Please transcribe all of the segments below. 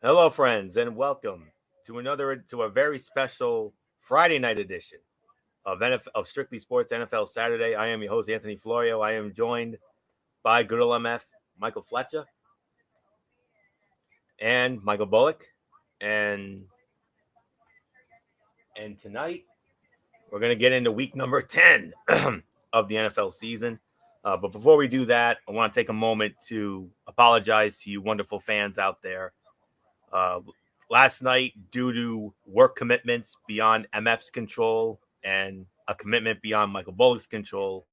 Hello, friends, and welcome to a very special Friday night edition of Strictly Sports NFL Saturday. I am your host Anthony Florio. I am joined by good old MF Michael Fletcher and Michael Bullock, and tonight we're gonna get into week number 10 of the NFL season. But before we do that, I want to take a moment to apologize to you wonderful fans out there. Last night, due to work commitments beyond MF's control and a commitment beyond Michael Bullock's control,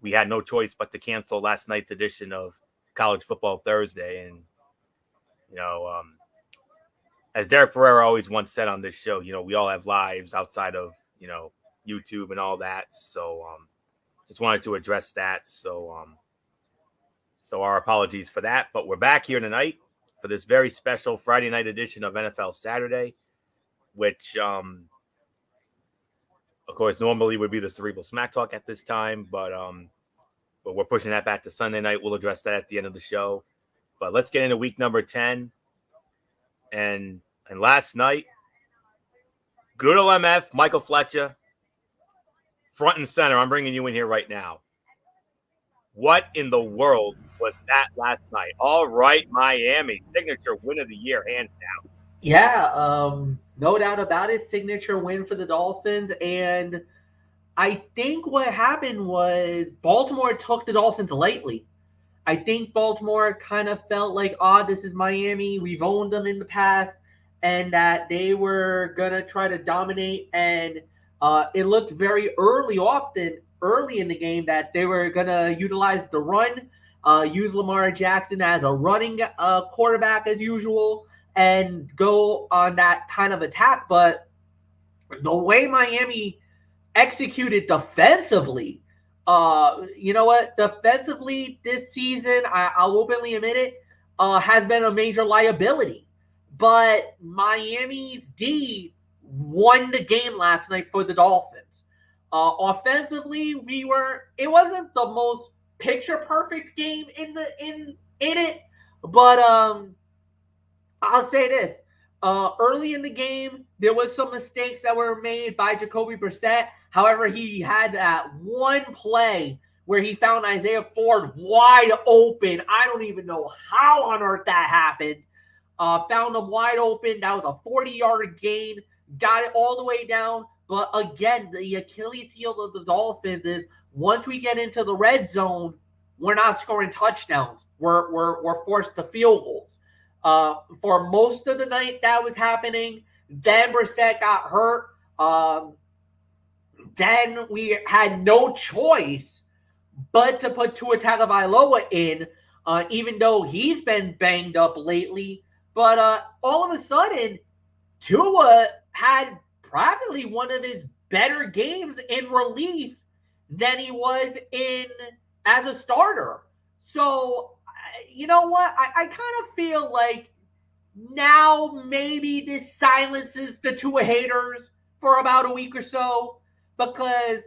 we had no choice but to cancel last night's edition of College Football Thursday. And, you know, as Derek Pereira always once said on this show, we all have lives outside of, YouTube and all that. So just wanted to address that. So our apologies for that. But we're back here tonight for this very special Friday night edition of NFL Saturday, which, of course, normally would be the Cerebral Smack Talk at this time, but we're pushing that back to Sunday night. We'll address that at the end of the show. But let's get into week number 10. And last night, good old MF, Michael Fletcher, front and center. I'm bringing you in here right now. What in the world was that last night? All right, Miami, signature win of the year, hands down. Yeah, no doubt about it. Signature win for the Dolphins. And I think what happened was Baltimore took the Dolphins lightly. I think Baltimore kind of felt like, this is Miami. We've owned them in the past. And that they were going to try to dominate. And it looked very early in the game that they were going to utilize the run, use Lamar Jackson as a running quarterback as usual, and go on that kind of attack. But the way Miami executed defensively, you know what? Defensively this season, I'll openly admit it, has been a major liability. But Miami's D won the game last night for the Dolphins. Offensively, it wasn't the most picture perfect game in it, but I'll say this. Early in the game, there was some mistakes that were made by Jacoby Brissett. However, he had that one play where he found Isaiah Ford wide open. I don't even know how on earth that happened. Found him wide open. That was a 40-yard gain. Got it all the way down. But again, the Achilles heel of the Dolphins is once we get into the red zone, we're not scoring touchdowns. We're forced to field goals. For most of the night that was happening. Then Brissett got hurt. Then we had no choice but to put Tua Tagovailoa in, even though he's been banged up lately. But all of a sudden, Tua had practically one of his better games in relief than he was in as a starter. So, you know what? I kind of feel like now maybe this silences the Tua haters for about a week or so, because,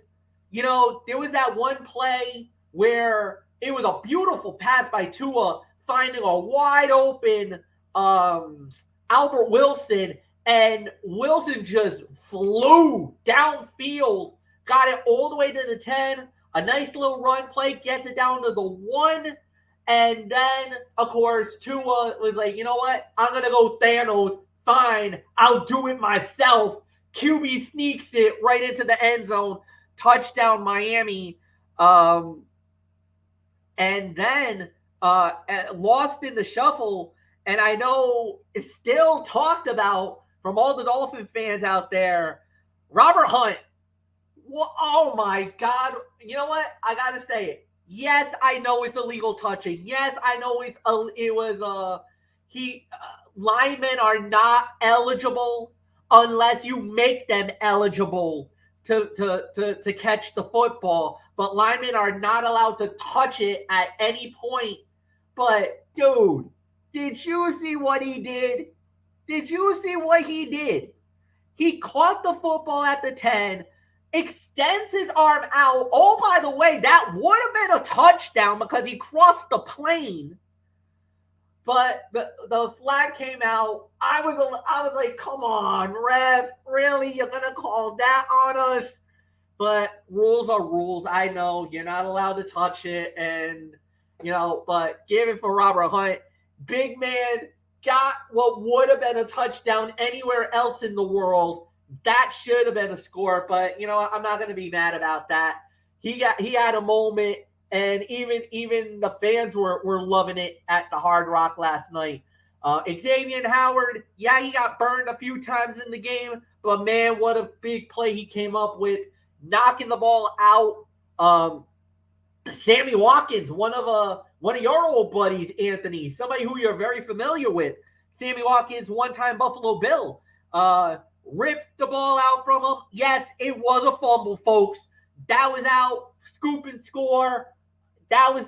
there was that one play where it was a beautiful pass by Tua finding a wide open Albert Wilson, and Wilson just flew downfield, got it all the way to the 10, a nice little run play, gets it down to the 1, and then, of course, Tua was like, you know what, I'm going to go Thanos, fine, I'll do it myself. QB sneaks it right into the end zone, touchdown Miami, and then lost in the shuffle. And I know it's still talked about from all the Dolphin fans out there. Robert Hunt. Well, oh, my God. You know what? I got to say it. Yes, I know it's illegal touching. Yes, I know linemen are not eligible unless you make them eligible to catch the football. But linemen are not allowed to touch it at any point. But, dude, did you see what he did? Did you see what he did? He caught the football at the 10, extends his arm out. Oh, by the way, that would have been a touchdown because he crossed the plane. But the flag came out. I was like, come on, ref, really? You're gonna call that on us? But rules are rules. I know you're not allowed to touch it, and but give it for Robert Hunt. Big man got what would have been a touchdown anywhere else in the world. That should have been a score, but I'm not going to be mad about that. He had a moment, and even the fans were loving it at the Hard Rock last night. Xavier Howard, yeah, he got burned a few times in the game, but man, what a big play he came up with, knocking the ball out. Sammy Watkins, one of your old buddies, Anthony, somebody who you're very familiar with. Sammy Watkins, one-time Buffalo Bill, ripped the ball out from him. Yes, it was a fumble, folks. That was out, scoop and score. That was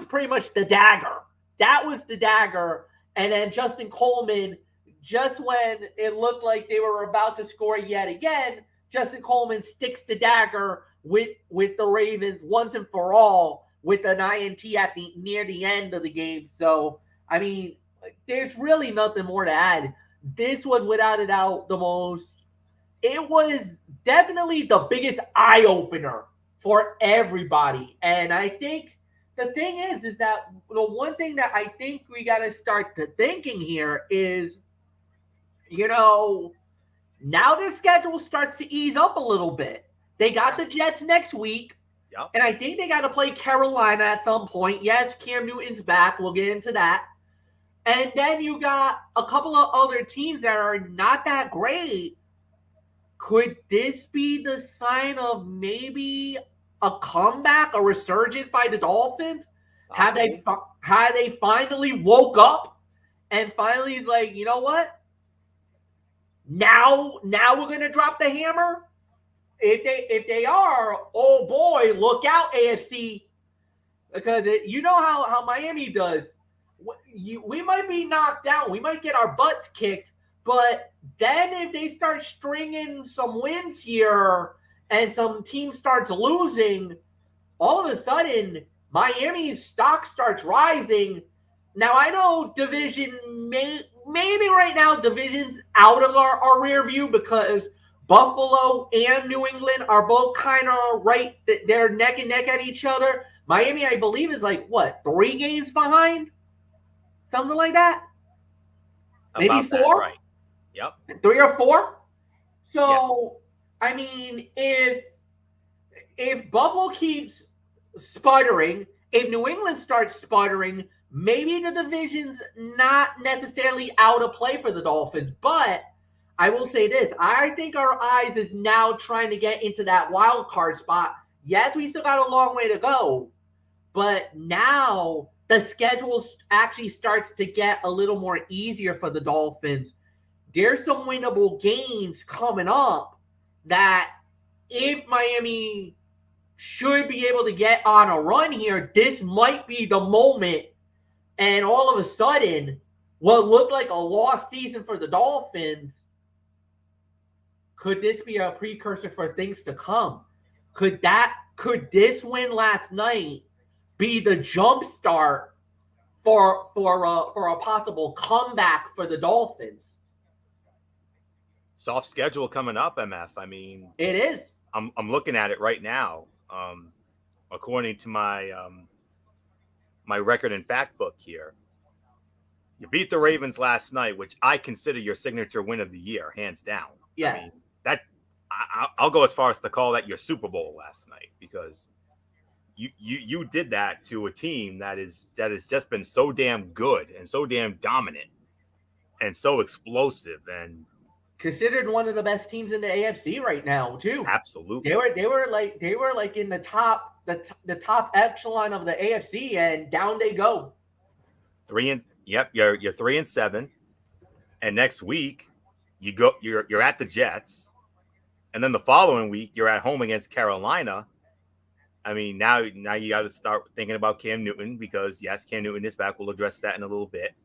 pretty much the dagger. That was the dagger. And then Justin Coleman, just when it looked like they were about to score yet again, Justin Coleman sticks the dagger with the Ravens once and for all with an INT near the end of the game. So, I mean, there's really nothing more to add. This was without a doubt it was definitely the biggest eye opener for everybody. And I think the thing is that the one thing that I think we got to start to thinking here is, now their schedule starts to ease up a little bit. They got the Jets next week. Yep. And I think they got to play Carolina at some point. Yes, Cam Newton's back. We'll get into that. And then you got a couple of other teams that are not that great. Could this be the sign of maybe a comeback, a resurgence by the Dolphins? Have they finally woke up and finally is like, you know what? Now we're gonna drop the hammer. If they are, oh boy, look out, AFC, because you know how Miami does. We might be knocked down, we might get our butts kicked, but then if they start stringing some wins here and some team starts losing, all of a sudden Miami's stock starts rising. Now I know division maybe right now division's out of our rear view because Buffalo and New England are both kind of right. They're neck and neck at each other. Miami, I believe, is like, 3 games behind? Something like that? Maybe 4? That, right. Yep. 3 or 4? So, yes. I mean, if Buffalo keeps sputtering, if New England starts sputtering, maybe the division's not necessarily out of play for the Dolphins, but I will say this. I think our eyes is now trying to get into that wild card spot. Yes, we still got a long way to go, but now the schedule actually starts to get a little more easier for the Dolphins. There's some winnable games coming up that if Miami should be able to get on a run here, this might be the moment. And all of a sudden, what looked like a lost season for the Dolphins, could this be a precursor for things to come? Could this win last night be the jump start for a possible comeback for the Dolphins? Soft schedule coming up, MF. I mean, it is. I'm looking at it right now. According to my my record and fact book here, you beat the Ravens last night, which I consider your signature win of the year, hands down. Yeah. I mean, I'll go as far as to call that your Super Bowl last night, because you did that to a team that has just been so damn good and so damn dominant and so explosive and considered one of the best teams in the AFC right now too. Absolutely. They were like in the top echelon of the AFC, and down they go. You're 3-7, and next week you're at the Jets. And then the following week, you're at home against Carolina. I mean, now you got to start thinking about Cam Newton, because, yes, Cam Newton is back. We'll address that in a little bit.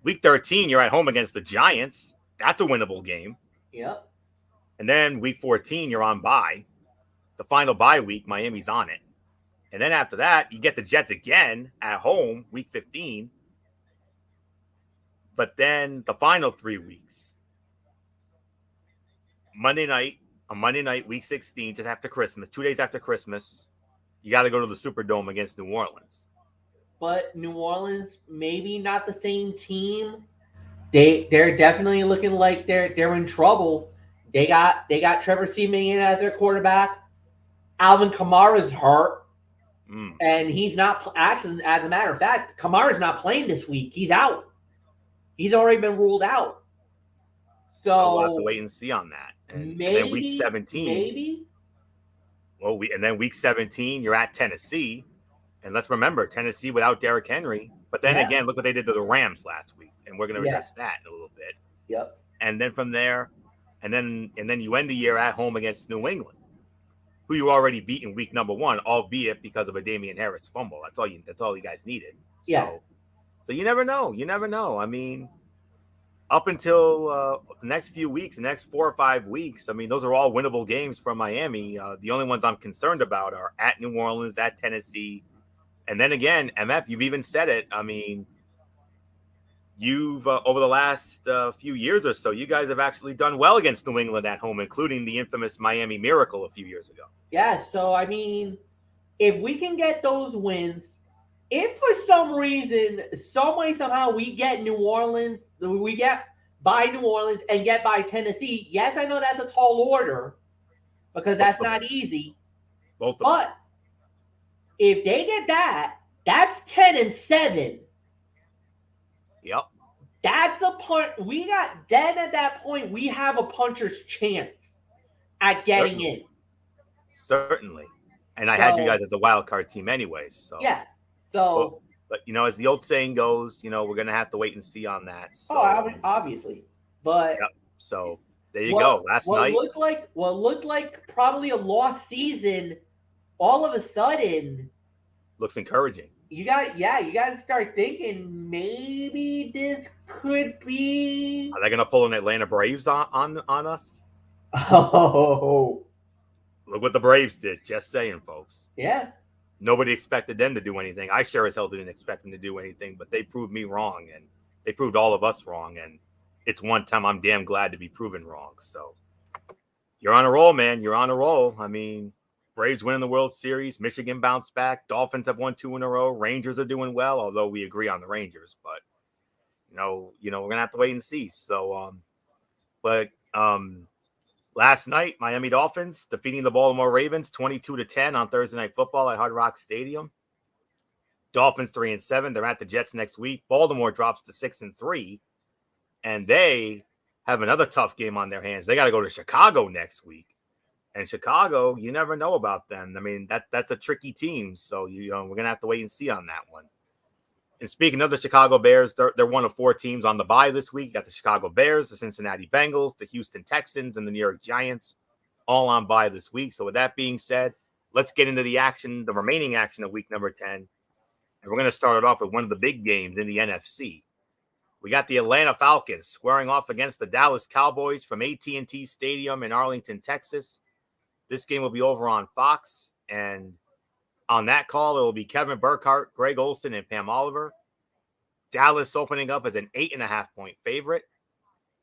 Week 13, you're at home against the Giants. That's a winnable game. Yep. And then week 14, you're on bye. The final bye week, Miami's on it. And then after that, you get the Jets again at home, week 15. But then the final 3 weeks, Monday night, week 16, just after Christmas, 2 days after Christmas, you got to go to the Superdome against New Orleans. But New Orleans, maybe not the same team. They're definitely looking like they're in trouble. They got Trevor Siemian as their quarterback. Alvin Kamara's hurt, and he's not actually. As a matter of fact, Kamara's not playing this week. He's out. He's already been ruled out. So we'll have to wait and see on that. And then week 17, maybe. Well, and then week 17, you're at Tennessee, and let's remember Tennessee without Derrick Henry. But then again, look what they did to the Rams last week, and we're going to address that in a little bit. Yep. And then from there, and then you end the year at home against New England, who you already beat in week number 1, albeit because of a Damian Harris fumble. That's all you guys needed. So you never know. You never know. I mean, up until the next few weeks, the next 4 or 5 weeks, I mean, those are all winnable games from Miami. The only ones I'm concerned about are at New Orleans, at Tennessee. And then again, MF, you've even said it. I mean, you've over the last few years or so, you guys have actually done well against New England at home, including the infamous Miami Miracle a few years ago. Yeah, so I mean, if we can get those wins, if for some reason, some way, somehow we get New Orleans, we get by New Orleans and get by Tennessee, yes, I know that's a tall order because that's not easy. But if they get that, that's 10-7. Yep. That's a punt. We got then at that point, we have a puncher's chance at getting in. Certainly. And I had you guys as a wild card team anyways. So yeah. So but you know, as the old saying goes, you know, we're gonna have to wait and see on that. So, obviously. But so there you go. What looked like probably a lost season, all of a sudden looks encouraging. You got to start thinking maybe this could be. Are they gonna pull an Atlanta Braves on us? Oh, look what the Braves did. Just saying, folks. Yeah. Nobody expected them to do anything. I sure as hell didn't expect them to do anything, but they proved me wrong, and they proved all of us wrong. And it's one time I'm damn glad to be proven wrong. So you're on a roll, man. You're on a roll. I mean, Braves winning the World Series. Michigan bounced back. Dolphins have won 2 in a row. Rangers are doing well, although we agree on the Rangers. But you know, we're gonna have to wait and see. So, last night, Miami Dolphins defeating the Baltimore Ravens 22-10 on Thursday Night Football at Hard Rock Stadium. Dolphins 3-7. They're at the Jets next week. Baltimore drops to 6-3, and they have another tough game on their hands. They got to go to Chicago next week. And Chicago, you never know about them. I mean, that's a tricky team. So, we're going to have to wait and see on that one. And speaking of the Chicago Bears, they're one of 4 teams on the bye this week. You got the Chicago Bears, the Cincinnati Bengals, the Houston Texans, and the New York Giants all on bye this week. So with that being said, let's get into the remaining action of week number 10. And we're going to start it off with one of the big games in the NFC. We got the Atlanta Falcons squaring off against the Dallas Cowboys from AT&T Stadium in Arlington, Texas. This game will be over on Fox, and on that call, it will be Kevin Burkhardt, Greg Olsen, and Pam Oliver. Dallas opening up as an 8.5-point favorite.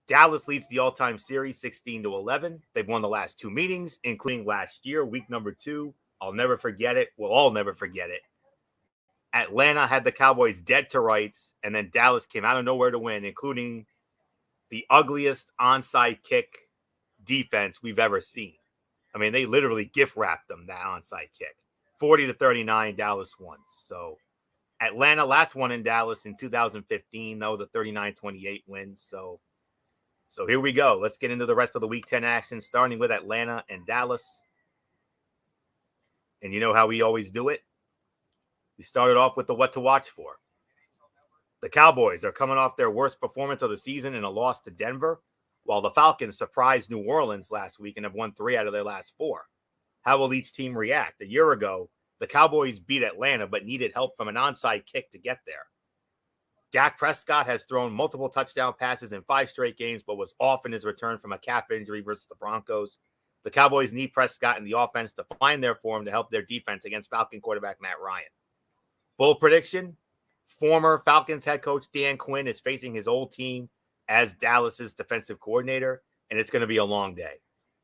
Dallas leads the all-time series 16-11. They've won the last 2 meetings, including last year, week number 2. I'll never forget it. We'll all never forget it. Atlanta had the Cowboys dead to rights, and then Dallas came out of nowhere to win, including the ugliest onside kick defense we've ever seen. I mean, they literally gift wrapped them, that onside kick. 40-39, Dallas won. So Atlanta last won in Dallas in 2015. That was a 39-28 win. So here we go. Let's get into the rest of the Week 10 action, starting with Atlanta and Dallas. And you know how we always do it? We started off with the what to watch for. The Cowboys are coming off their worst performance of the season in a loss to Denver, while the Falcons surprised New Orleans last week and have won 3 out of their last 4. How will each team react? A year ago, the Cowboys beat Atlanta but needed help from an onside kick to get there. Dak Prescott has thrown multiple touchdown passes in 5 straight games but was off in his return from a calf injury versus the Broncos. The Cowboys need Prescott and the offense to find their form to help their defense against Falcon quarterback Matt Ryan. Bold prediction, former Falcons head coach Dan Quinn is facing his old team as Dallas's defensive coordinator, and it's going to be a long day.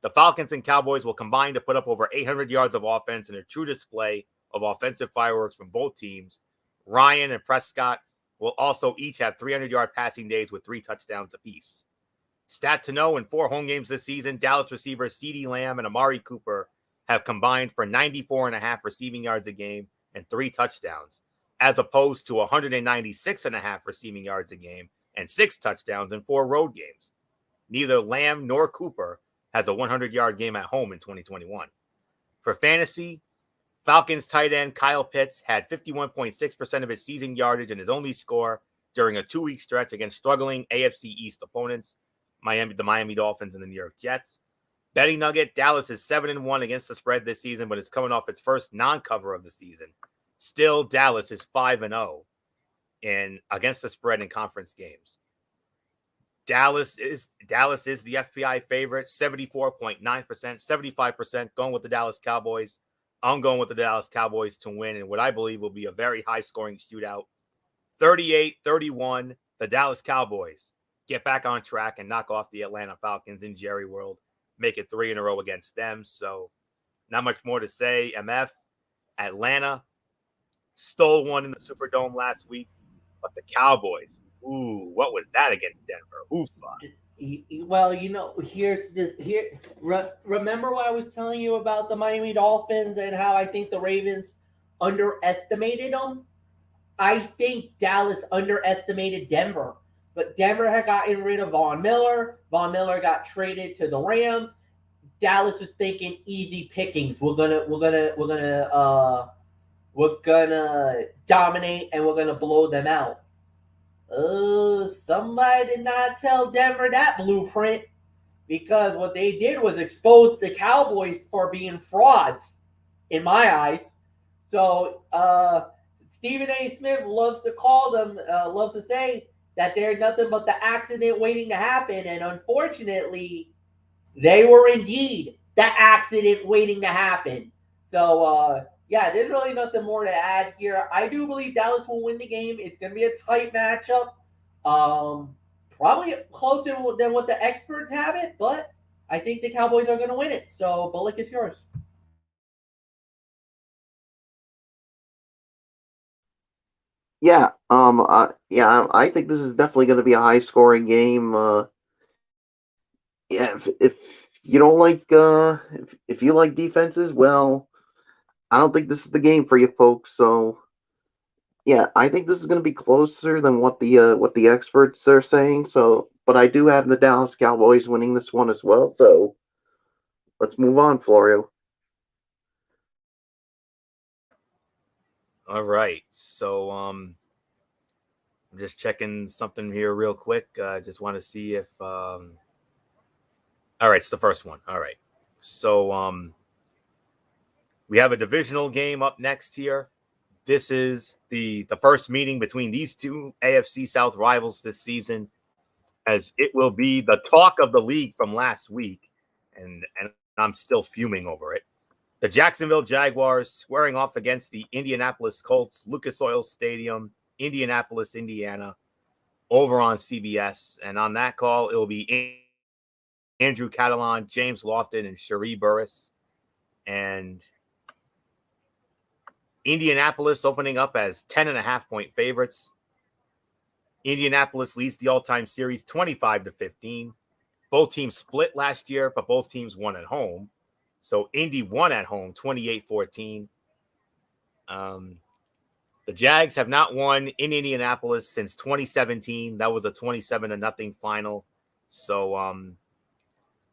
The Falcons and Cowboys will combine to put up over 800 yards of offense in a true display of offensive fireworks from both teams. Ryan and Prescott will also each have 300-yard passing days with 3 touchdowns apiece. Stat to know, in 4 home games this season, Dallas receivers CeeDee Lamb and Amari Cooper have combined for 94.5 receiving yards a game and 3 touchdowns, as opposed to 196.5 receiving yards a game and 6 touchdowns in 4 road games. Neither Lamb nor Cooper has a 100-yard game at home in 2021. For fantasy, Falcons tight end Kyle Pitts had 51.6% of his season yardage and his only score during a 2-week stretch against struggling AFC East opponents, the Miami Dolphins and the New York Jets. Betting nugget, Dallas is 7-1 against the spread this season, but it's coming off its first non-cover of the season. Still, Dallas is 5-0 against the spread in conference games. Dallas is the FPI favorite, 74.9%, 75% going with the Dallas Cowboys. I'm going with the Dallas Cowboys to win in what I believe will be a very high-scoring shootout. 38-31, the Dallas Cowboys get back on track and knock off the Atlanta Falcons in Jerry World, make it 3 in a row against them. So not much more to say. MF, Atlanta stole one in the Superdome last week, but the Cowboys, what was that against Denver? Oofa. Well, remember what I was telling you about the Miami Dolphins and how I think the Ravens underestimated them? I think Dallas underestimated Denver, but Denver had gotten rid of Von Miller. Von Miller got traded to the Rams. Dallas was thinking easy pickings. We're gonna dominate and we're gonna blow them out. Somebody did not tell Denver that blueprint, because what they did was expose the Cowboys for being frauds, in my eyes. So Stephen A. Smith loves to say that they're nothing but the accident waiting to happen, and unfortunately, they were indeed the accident waiting to happen. So there's really nothing more to add here. I do believe Dallas will win the game. It's going to be a tight matchup. Probably closer than what the experts have it, but I think the Cowboys are going to win it. So, Bullock, is yours. I think this is definitely going to be a high-scoring game. If you don't like if you like defenses, well, I don't think this is the game for you folks. So, I think this is going to be closer than what the experts are saying. So, but I do have the Dallas Cowboys winning this one as well. So, let's move on, Florio. All right. So, I'm just checking something here real quick. I just want to see if all right, it's the first one. All right. So, we have a divisional game up next here. This is the first meeting between these two AFC South rivals this season, as it will be the talk of the league from last week, and I'm still fuming over it. The Jacksonville Jaguars squaring off against the Indianapolis Colts, Lucas Oil Stadium, Indianapolis, Indiana, over on CBS. And on that call, it will be Andrew Catalon, James Lofton, and Cherie Burris. And Indianapolis opening up as 10.5-point favorites. Indianapolis leads the all-time series 25-15. Both teams split last year, but both teams won at home. So Indy won at home 28-14. The Jags have not won in Indianapolis since 2017. That was a 27-0 final. So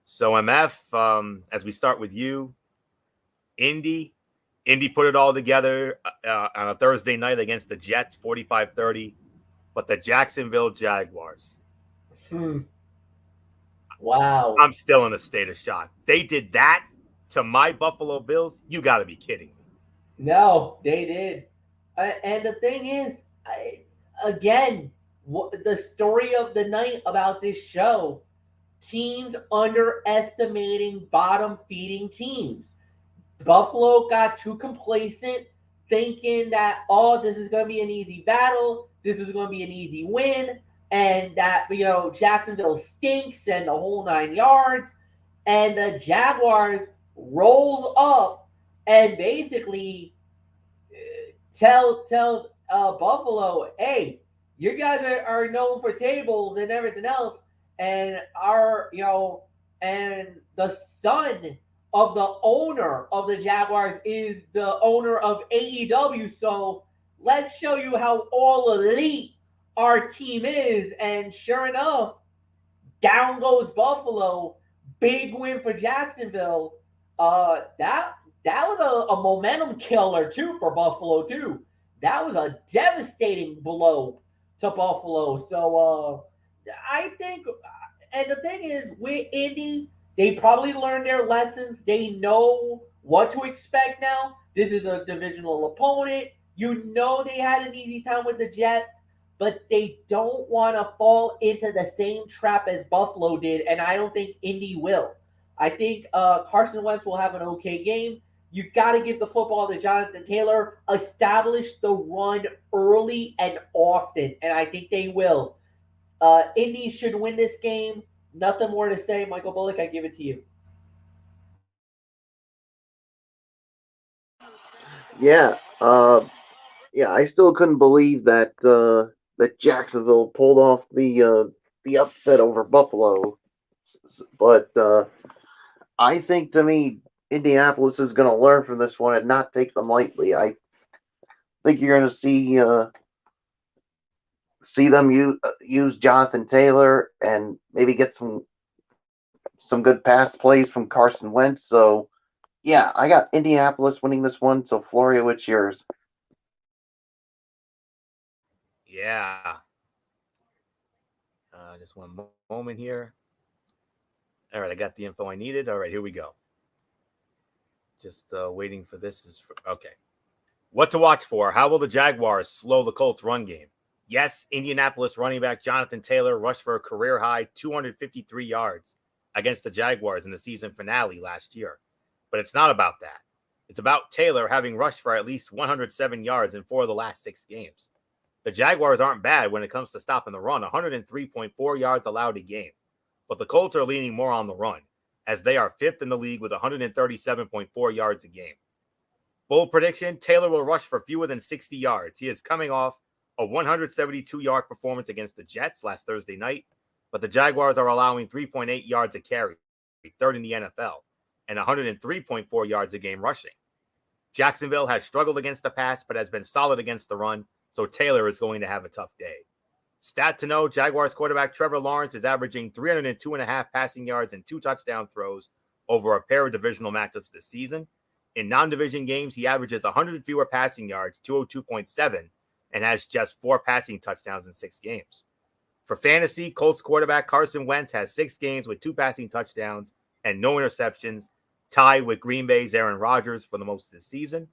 MF, as we start with you, Indy put it all together on a Thursday night against the Jets, 45-30. But the Jacksonville Jaguars. Wow. I'm still in a state of shock. They did that to my Buffalo Bills? You got to be kidding me. No, they did. And the thing is, again, the story of the night about this show teams underestimating bottom feeding teams. Buffalo got too complacent, thinking that, oh, this is going to be an easy battle, this is going to be an easy win, and that, Jacksonville stinks and the whole 9 yards. And the Jaguars rolls up and basically tell Buffalo, hey, you guys are known for tables and everything else, and and the son of the owner of the Jaguars is the owner of AEW. So let's show you how all elite our team is. And sure enough, down goes Buffalo. Big win for Jacksonville. That was a momentum killer too for Buffalo too. That was a devastating blow to Buffalo. So I think, and the thing is, with Indy, they probably learned their lessons. They know what to expect now. This is a divisional opponent. You know they had an easy time with the Jets, but they don't want to fall into the same trap as Buffalo did, and I don't think Indy will. I think Carson Wentz will have an okay game. You got to give the football to Jonathan Taylor, establish the run early and often, and I think they will. Indy should win this game. Nothing more to say. Michael Bullock, I give it to you. Yeah, yeah. I still couldn't believe that that Jacksonville pulled off the upset over Buffalo, but I think to me Indianapolis is going to learn from this one and not take them lightly. I think you're going to see them use Jonathan Taylor and maybe get some good pass plays from Carson Wentz. So yeah, I got Indianapolis winning this one. So Florio, it's yours. Yeah. Just one moment here. All right, I got the info I needed. All right, here we go. Just waiting for this. Okay. What to watch for? How will the Jaguars slow the Colts run game? Yes, Indianapolis running back Jonathan Taylor rushed for a career-high 253 yards against the Jaguars in the season finale last year. But it's not about that. It's about Taylor having rushed for at least 107 yards in 4 of the last 6 games. The Jaguars aren't bad when it comes to stopping the run, 103.4 yards allowed a game. But the Colts are leaning more on the run, as they are 5th in the league with 137.4 yards a game. Bold prediction, Taylor will rush for fewer than 60 yards. He is coming off a 172-yard performance against the Jets last Thursday night, but the Jaguars are allowing 3.8 yards a carry, 3rd in the NFL, and 103.4 yards a game rushing. Jacksonville has struggled against the pass, but has been solid against the run, so Taylor is going to have a tough day. Stat to know, Jaguars quarterback Trevor Lawrence is averaging 302.5 passing yards and 2 touchdown throws over a pair of divisional matchups this season. In non-division games, he averages 100 fewer passing yards, 202.7, and has just 4 passing touchdowns in 6 games. For fantasy, Colts quarterback Carson Wentz has 6 games with 2 passing touchdowns and no interceptions, tied with Green Bay's Aaron Rodgers for the most this season.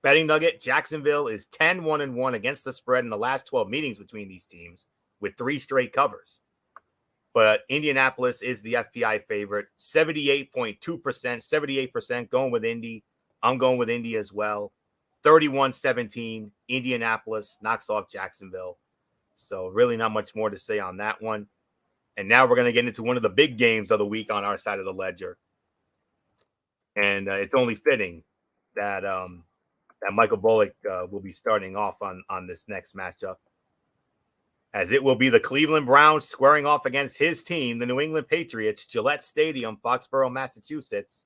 Betting nugget, Jacksonville is 10-1-1 against the spread in the last 12 meetings between these teams with 3 straight covers. But Indianapolis is the FPI favorite, 78.2%, 78% going with Indy. I'm going with Indy as well. 31-17, Indianapolis knocks off Jacksonville. So really not much more to say on that one. And now we're going to get into one of the big games of the week on our side of the ledger. And it's only fitting that that Michael Bullock will be starting off on this next matchup, as it will be the Cleveland Browns squaring off against his team, the New England Patriots, Gillette Stadium, Foxborough, Massachusetts,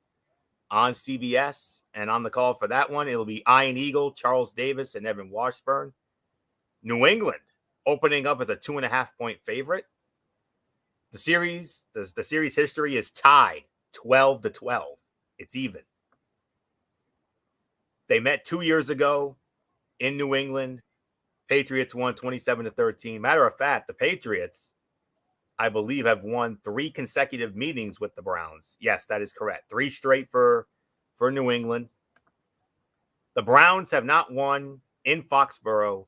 on CBS. And on the call for that one, it'll be Ian Eagle, Charles Davis, and Evan Washburn. New England opening up as a 2.5-point favorite. The series history is tied 12-12. It's even. They met 2 years ago in New England. Patriots won 27-13. Matter of fact, the Patriots, I believe, have won 3 consecutive meetings with the Browns. Yes, that is correct. 3 straight for New England. The Browns have not won in Foxborough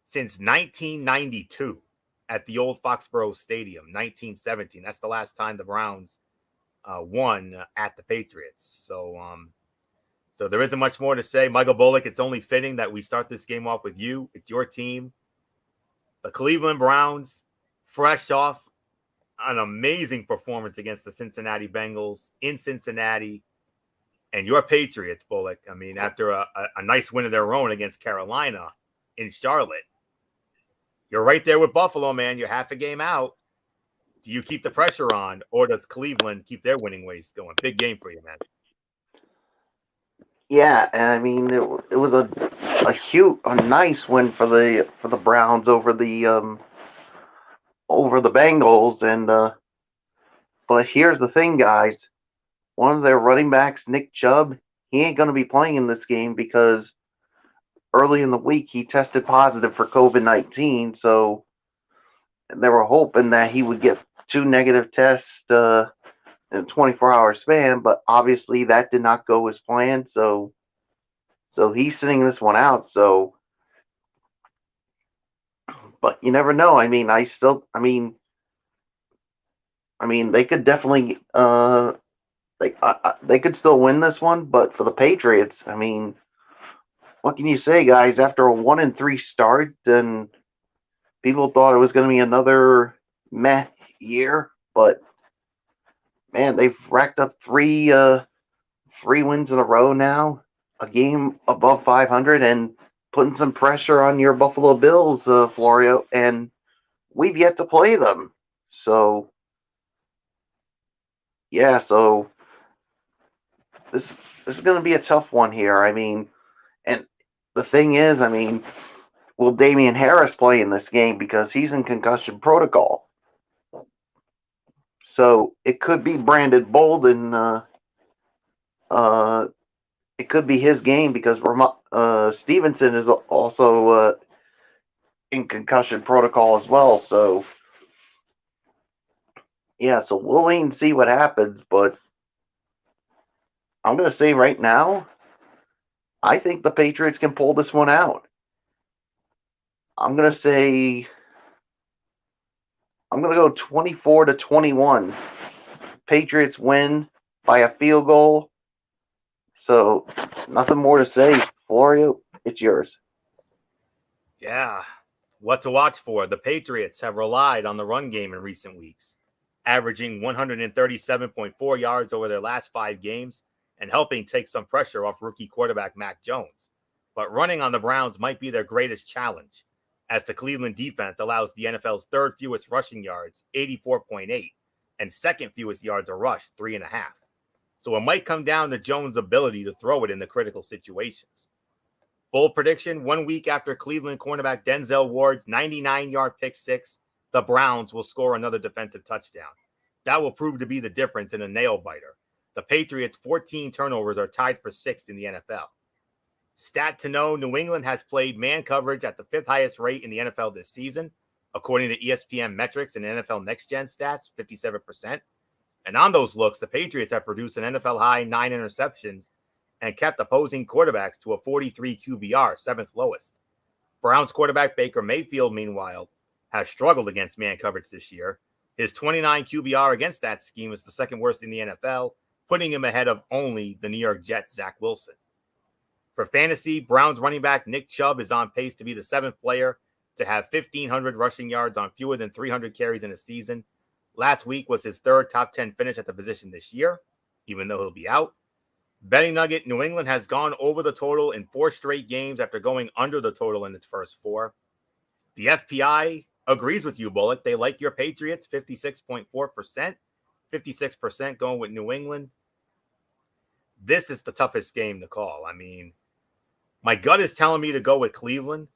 since 1992. at the old Foxborough Stadium, 1917. That's the last time the Browns won at the Patriots. So there isn't much more to say. Michael Bullock, it's only fitting that we start this game off with you. It's your team. The Cleveland Browns, fresh off an amazing performance against the Cincinnati Bengals in Cincinnati, and your Patriots, Bullock. I mean, after a nice win of their own against Carolina in Charlotte, you're right there with Buffalo, man. You're half a game out. Do you keep the pressure on, or does Cleveland keep their winning ways going? Big game for you, man. Yeah, and I mean it was a nice win for the Browns over the Bengals, and but here's the thing, guys. One of their running backs, Nick Chubb, he ain't going to be playing in this game because early in the week he tested positive for COVID-19. So they were hoping that he would get 2 negative tests in a 24-hour span, but obviously that did not go as planned. So he's sitting this one out. So, but you never know. I mean, they could definitely they could still win this one, but for the Patriots, I mean, what can you say, guys? After a 1-3 start, and people thought it was going to be another meh year, but man, they've racked up three wins in a row now, a game above 500, and putting some pressure on your Buffalo Bills, Florio, and we've yet to play them. So, yeah, so this is going to be a tough one here. I mean, and the thing is, I mean, will Damian Harris play in this game because he's in concussion protocol? So it could be Brandon Bolden. It could be his game because Stevenson is also in concussion protocol as well. So yeah, so we'll wait and see what happens. But I'm going to say right now, I think the Patriots can pull this one out. I'm going to go 24-21. Patriots win by a field goal. So nothing more to say. Florio, it's yours. Yeah. What to watch for? The Patriots have relied on the run game in recent weeks, averaging 137.4 yards over their last 5 games and helping take some pressure off rookie quarterback Mac Jones. But running on the Browns might be their greatest challenge, as the Cleveland defense allows the NFL's 3rd fewest rushing yards, 84.8, and 2nd fewest yards a rush, 3.5. So it might come down to Jones' ability to throw it in the critical situations. Bold prediction: 1 week after Cleveland cornerback Denzel Ward's 99-yard pick six, the Browns will score another defensive touchdown. That will prove to be the difference in a nail-biter. The Patriots' 14 turnovers are tied for 6th in the NFL. Stat to know, New England has played man coverage at the 5th highest rate in the NFL this season, according to ESPN metrics and NFL Next Gen stats, 57%. And on those looks, the Patriots have produced an NFL high 9 interceptions and kept opposing quarterbacks to a 43 QBR, 7th lowest. Browns quarterback Baker Mayfield, meanwhile, has struggled against man coverage this year. His 29 QBR against that scheme is the 2nd worst in the NFL, putting him ahead of only the New York Jets' Zach Wilson. For fantasy, Browns running back Nick Chubb is on pace to be the 7th player to have 1,500 rushing yards on fewer than 300 carries in a season. Last week was his 3rd top 10 finish at the position this year, even though he'll be out. Betting nugget: New England has gone over the total in 4 straight games after going under the total in its first 4. The FPI agrees with you, Bullock. They like your Patriots, 56.4%. 56% going with New England. This is the toughest game to call. I mean, my gut is telling me to go with Cleveland,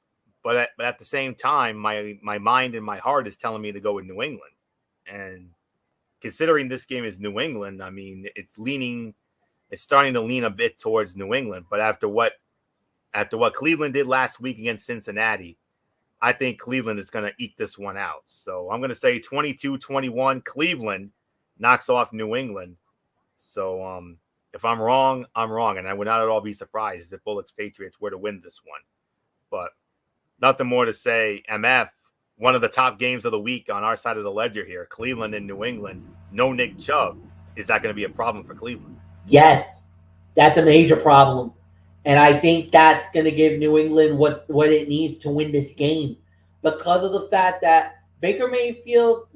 but at the same time, my mind and my heart is telling me to go with New England. And considering this game is New England, I mean, it's starting to lean a bit towards New England. But after what Cleveland did last week against Cincinnati, I think Cleveland is going to eke this one out. So I'm going to say 22-21. Cleveland knocks off New England. So if I'm wrong, I'm wrong. And I would not at all be surprised if Bullock's Patriots were to win this one. But nothing more to say. MF, one of the top games of the week on our side of the ledger here, Cleveland and New England. No Nick Chubb. Is that going to be a problem for Cleveland? Yes, that's a major problem. And I think that's going to give New England what it needs to win this game because of the fact that Baker Mayfield,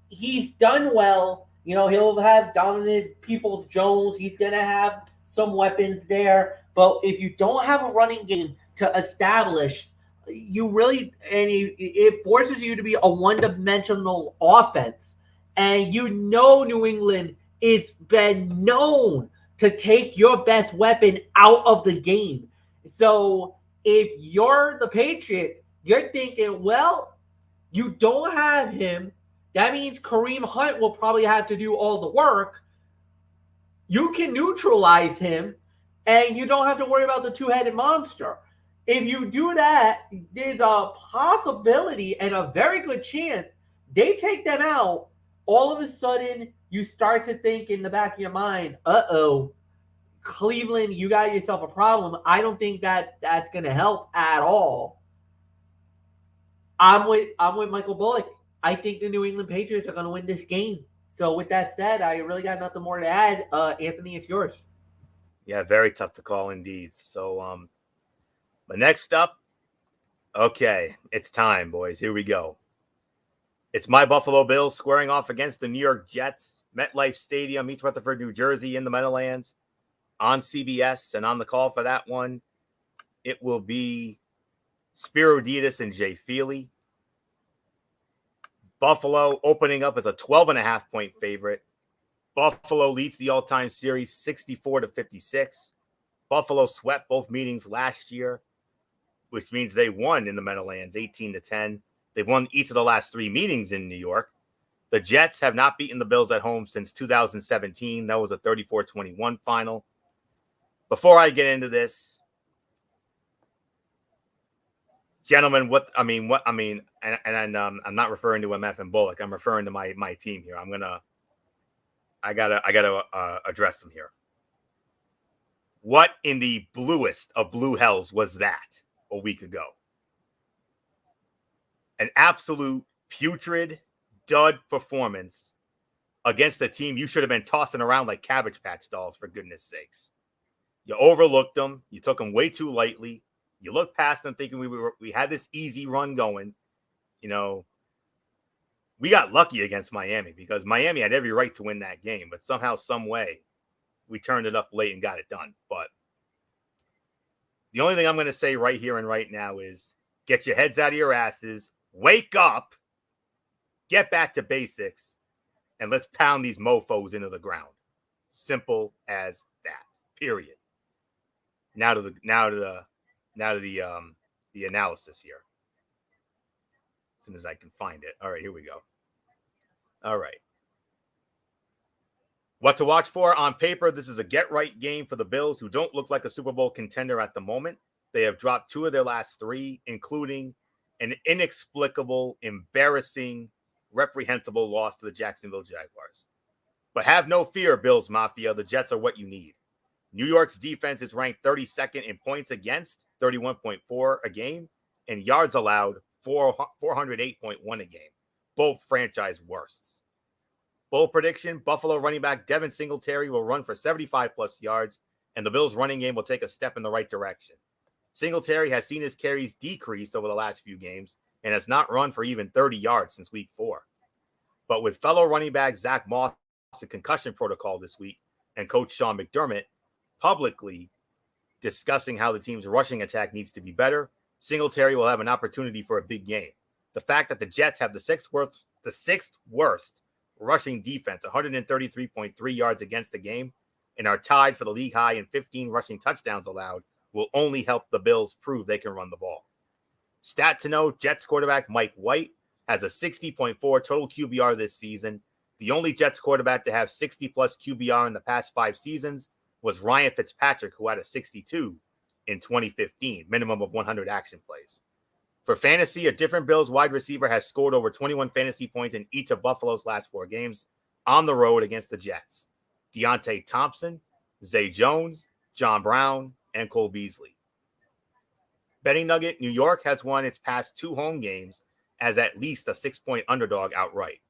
he's done well. He'll have dominant Peoples Jones. He's going to have some weapons there. But if you don't have a running game to establish, it forces you to be a one-dimensional offense. And New England is been known to take your best weapon out of the game. So if you're the Patriots, you're thinking, well, you don't have him. That means Kareem Hunt will probably have to do all the work. You can neutralize him, and you don't have to worry about the two-headed monster. If you do that, there's a possibility and a very good chance they take them out. All of a sudden, you start to think in the back of your mind, Cleveland, you got yourself a problem. I don't think that's going to help at all. I'm with Michael Bullock. I think the New England Patriots are going to win this game. So with that said, I really got nothing more to add. Anthony, it's yours. Yeah, very tough to call indeed. So, but next up, okay, it's time, boys. Here we go. It's my Buffalo Bills squaring off against the New York Jets. MetLife Stadium, East Rutherford, New Jersey, in the Meadowlands, on CBS. And on the call for that one, it will be Spiro Ditas and Jay Feely. Buffalo opening up as a 12.5-point favorite. Buffalo leads the all-time series 64-56. Buffalo swept both meetings last year, which means they won in the Meadowlands 18-10. They've won each of the last 3 meetings in New York. The Jets have not beaten the Bills at home since 2017. That was a 34-21 final. Before I get into this, gentlemen, I'm not referring to MF and Bullock. I'm referring to my team here. I gotta address them here. What in the bluest of blue hells was that a week ago? An absolute putrid dud performance against a team you should have been tossing around like Cabbage Patch dolls, for goodness sakes. You overlooked them. You took them way too lightly. You looked past them thinking we had this easy run going. We got lucky against Miami because Miami had every right to win that game, but somehow, some way, we turned it up late and got it done. But the only thing I'm going to say right here and right now is get your heads out of your asses, wake up, get back to basics, and let's pound these mofos into the ground. Simple as that. Period. Now to the analysis here. As soon as I can find it. All right, here we go. All right. What to watch for on paper? This is a get-right game for the Bills, who don't look like a Super Bowl contender at the moment. They have dropped 2 of their last 3, including an inexplicable, embarrassing, reprehensible loss to the Jacksonville Jaguars. But have no fear, Bills Mafia. The Jets are what you need. New York's defense is ranked 32nd in points against, 31.4 a game, and yards allowed, 408.1 a game. Both franchise worsts. Bold prediction, Buffalo running back Devin Singletary will run for 75-plus yards, and the Bills' running game will take a step in the right direction. Singletary has seen his carries decrease over the last few games and has not run for even 30 yards since week 4. But with fellow running back Zach Moss in concussion protocol this week and coach Sean McDermott publicly discussing how the team's rushing attack needs to be better, Singletary will have an opportunity for a big game. The fact that the Jets have the sixth worst rushing defense, 133.3 yards against the game, and are tied for the league high in 15 rushing touchdowns allowed, will only help the Bills prove they can run the ball. Stat to know, Jets quarterback Mike White has a 60.4 total QBR this season. The only Jets quarterback to have 60-plus QBR in the past 5 seasons was Ryan Fitzpatrick, who had a 62 in 2015, minimum of 100 action plays. For fantasy, a different Bills wide receiver has scored over 21 fantasy points in each of Buffalo's last 4 games on the road against the Jets. Deontay Thompson, Zay Jones, John Brown, and Cole Beasley. Betting nugget, New York has won its past 2 home games as at least a 6-point underdog outright.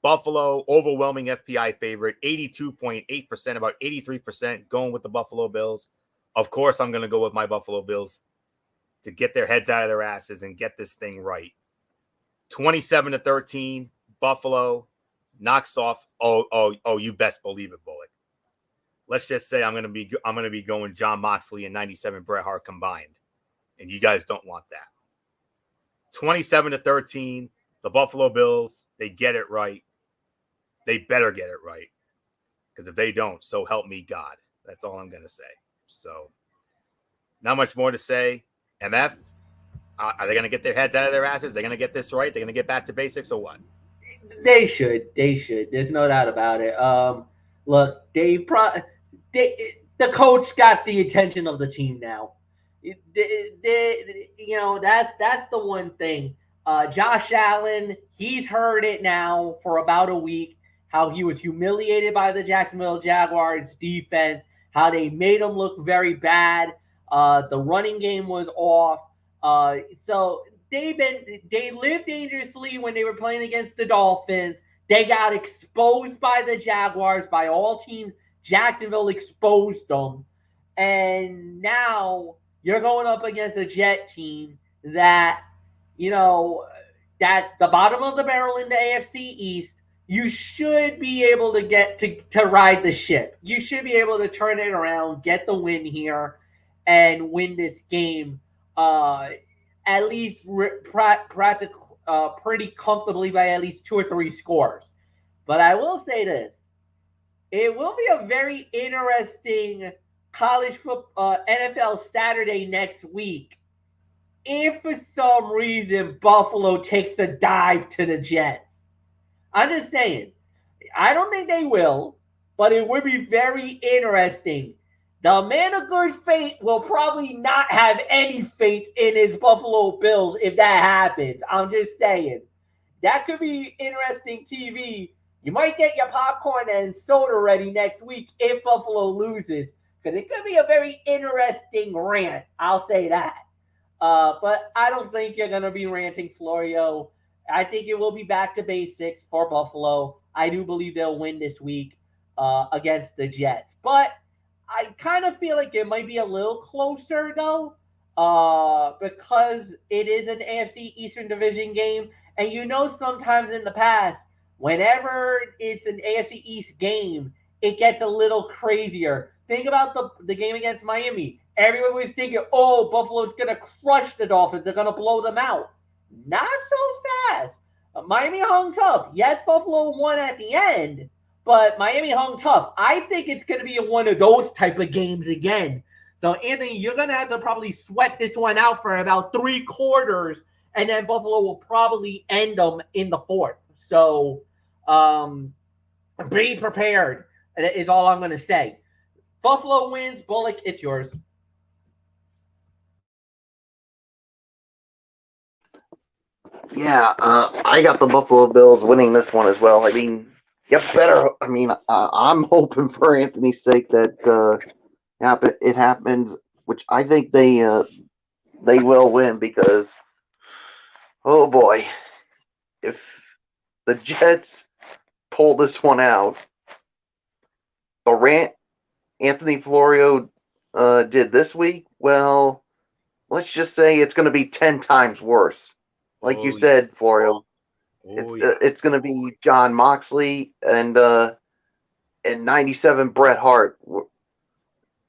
Buffalo, overwhelming FPI favorite, 82.8%, about 83% going with the Buffalo Bills. Of course, I'm going to go with my Buffalo Bills to get their heads out of their asses and get this thing right. 27-13, Buffalo knocks off. Oh, you best believe it, Bullock. Let's just say I'm going to be going John Moxley and 97 Bret Hart combined, and you guys don't want that. 27-13, the Buffalo Bills, they get it right. They better get it right, because if they don't, so help me God. That's all I'm going to say. So, not much more to say. MF, are they going to get their heads out of their asses? They're going to get this right? They're going to get back to basics or what? They should. There's no doubt about it. Look, the coach got the attention of the team now. That's the one thing. Josh Allen, he's heard it now for about a week, how he was humiliated by the Jacksonville Jaguars defense, how they made him look very bad. The running game was off. So they lived dangerously when they were playing against the Dolphins. They got exposed by the Jaguars, by all teams. Jacksonville exposed them. And now you're going up against a Jet team that, that's the bottom of the barrel in the AFC East. You should be able to get to ride the ship. You should be able to turn it around, get the win here, and win this game at least pretty comfortably by at least 2 or 3 scores. But I will say this. It will be a very interesting college football NFL Saturday next week if for some reason Buffalo takes the dive to the Jets. I'm just saying, I don't think they will, but it would be very interesting. The man of good faith will probably not have any faith in his Buffalo Bills if that happens. I'm just saying. That could be interesting TV. You might get your popcorn and soda ready next week if Buffalo loses, because it could be a very interesting rant. I'll say that. But I don't think you're going to be ranting, Florio. I think it will be back to basics for Buffalo. I do believe they'll win this week against the Jets. But I kind of feel like it might be a little closer, though, because it is an AFC Eastern Division game. And sometimes in the past, whenever it's an AFC East game, it gets a little crazier. Think about the game against Miami. Everyone was thinking, Buffalo's going to crush the Dolphins. They're going to blow them out. Not so fast. Miami hung tough. Yes, Buffalo won at the end, but Miami hung tough. I think it's going to be one of those type of games again. So, Anthony, you're going to have to probably sweat this one out for about 3 quarters, and then Buffalo will probably end them in the 4th. So, be prepared is all I'm going to say. Buffalo wins. Bullock, it's yours. Yeah, I got the Buffalo Bills winning this one as well. I mean, you better. I mean, I'm hoping for Anthony's sake that it happens, which I think they will win because, oh boy, if the Jets pull this one out, the rant Anthony Florio did this week, well, let's just say it's going to be 10 times worse. Like you said, Florio, it's going to be John Moxley and 97 Bret Hart,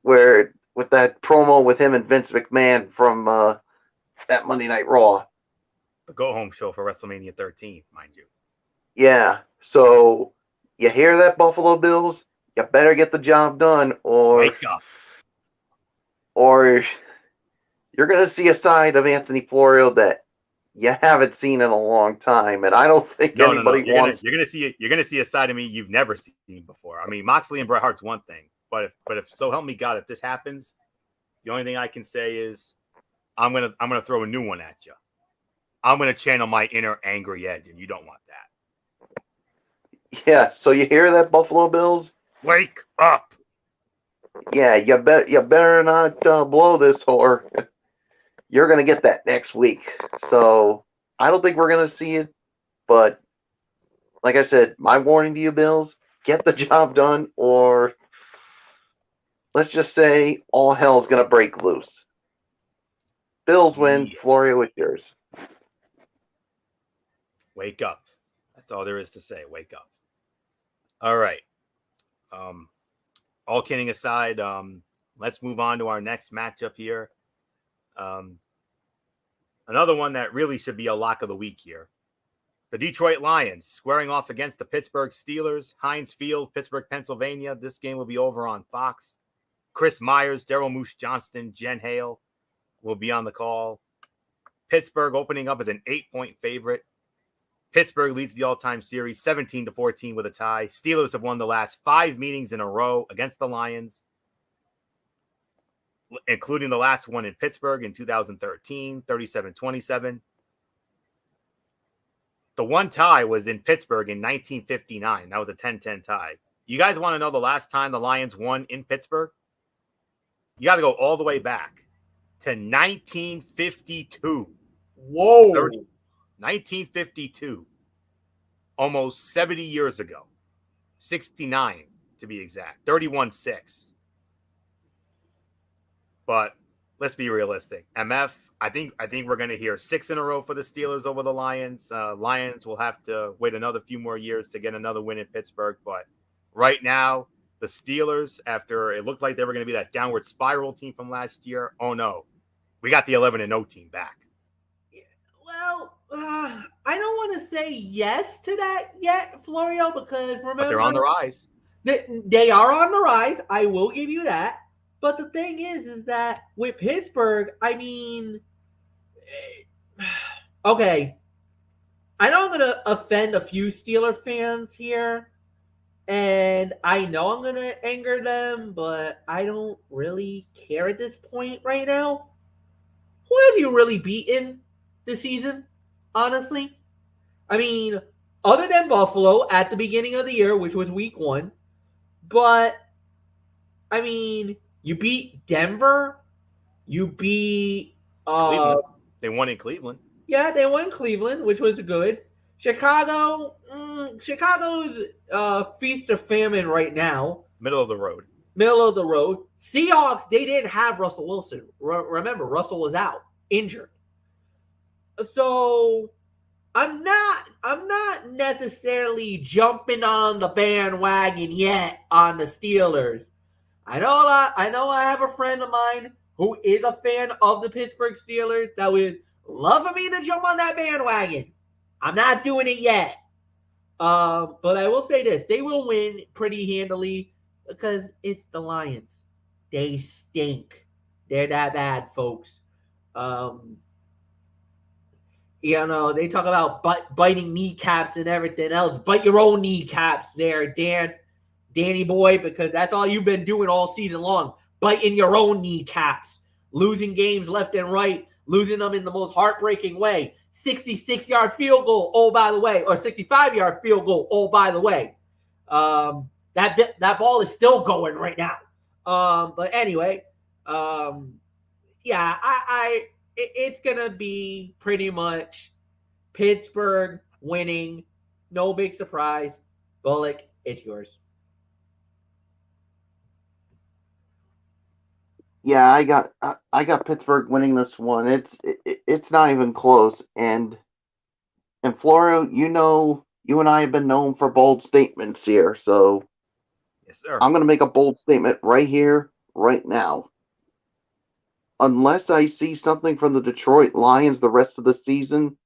where with that promo with him and Vince McMahon from that Monday Night Raw. The go-home show for WrestleMania 13, mind you. Yeah, so you hear that, Buffalo Bills? You better get the job done, or wake up. Or you're going to see a side of Anthony Florio that you haven't seen in a long time, and I don't think anybody wants. You're gonna see a side of me you've never seen before. I mean, Moxley and Bret Hart's one thing, but if so help me God, if this happens, the only thing I can say is I'm gonna throw a new one at you. I'm gonna channel my inner angry edge, and you don't want that. Yeah. So you hear that, Buffalo Bills? Wake up! Yeah, you better not blow this, or you're gonna get that next week. So I don't think we're going to see it, but like I said, my warning to you, Bills, get the job done, or let's just say all hell's going to break loose. Bills win. Yeah. Florio, it's yours. Wake up. That's all there is to say. Wake up. All right. All kidding aside, let's move on to our next matchup here. Another one that really should be a lock of the week here. The Detroit Lions squaring off against the Pittsburgh Steelers, Heinz Field, Pittsburgh, Pennsylvania. This game will be over on Fox. Chris Myers, Daryl Moose Johnston, Jen Hale will be on the call. Pittsburgh opening up as an 8-point favorite. Pittsburgh leads the all-time series 17-14 with a tie. Steelers have won the last 5 meetings in a row against the Lions, including the last one in Pittsburgh in 2013, 37-27. The one tie was in Pittsburgh in 1959. That was a 10-10 tie. You guys want to know the last time the Lions won in Pittsburgh? You got to go all the way back to 1952. Whoa. 1952. Almost 70 years ago. 69 to be exact. 31-6. But let's be realistic. MF, I think we're going to hear 6 in a row for the Steelers over the Lions. Lions will have to wait another few more years to get another win in Pittsburgh. But right now, the Steelers, after it looked like they were going to be that downward spiral team from last year, oh no, we got the 11-0 team back. Well, I don't want to say yes to that yet, Florio, because remember, But they're on the rise. They are on the rise. I will give you that. But the thing is that with Pittsburgh, I mean, okay, I know I'm going to offend a few Steeler fans here, and I know I'm going to anger them, but I don't really care at this point right now. Who have you really beaten this season, honestly? I mean, other than Buffalo at the beginning of the year, which was week 1, but, I mean, you beat Denver. You beat Cleveland. They won in Cleveland. Yeah, they won Cleveland, which was good. Chicago. Chicago's feast or famine right now. Middle of the road. Seahawks, they didn't have Russell Wilson. Remember, Russell was out, injured. So I'm not necessarily jumping on the bandwagon yet on the Steelers. I know I have a friend of mine who is a fan of the Pittsburgh Steelers that would love for me to jump on that bandwagon. I'm not doing it yet. But I will say this. They will win pretty handily because it's the Lions. They stink. They're that bad, folks. They talk about biting kneecaps and everything else. Bite your own kneecaps there, Danny boy, because that's all you've been doing all season long. Biting your own kneecaps. Losing games left and right. Losing them in the most heartbreaking way. 66-yard field goal, oh, by the way. Or 65-yard field goal, oh, by the way. That ball is still going right now. But anyway, it's going to be pretty much Pittsburgh winning. No big surprise. Bullock, it's yours. Yeah, I got Pittsburgh winning this one. It's not even close. And Florio, you and I have been known for bold statements here. So yes, sir. I'm going to make a bold statement right here, right now. Unless I see something from the Detroit Lions the rest of the season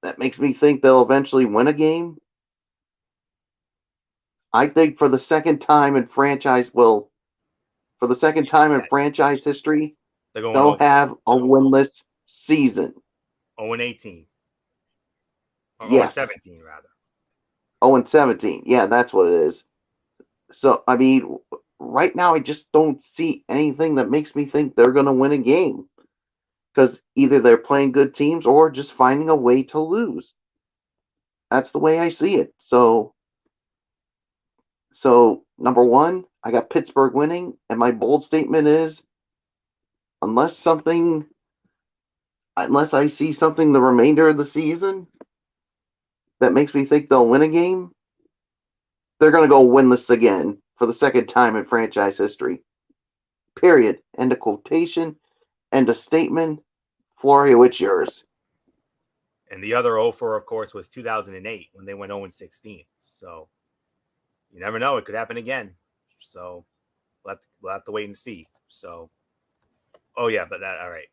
that makes me think they'll eventually win a game, I think for the second time in franchise history, they'll have a winless season. 0-18. Or Yes. 0-17, rather. 0-17. Yeah, that's what it is. So, I mean, right now I just don't see anything that makes me think they're going to win a game. Because either they're playing good teams or just finding a way to lose. That's the way I see it. So number one, I got Pittsburgh winning, and my bold statement is, unless something unless I see something the remainder of the season that makes me think they'll win a game, they're going to go winless again for the second time in franchise history. Period. End of quotation. End of statement. Florio, it's yours. And the other 0-4, of course, was 2008 when they went 0-16. So you never know. It could happen again. So we'll have to wait and see. So, all right.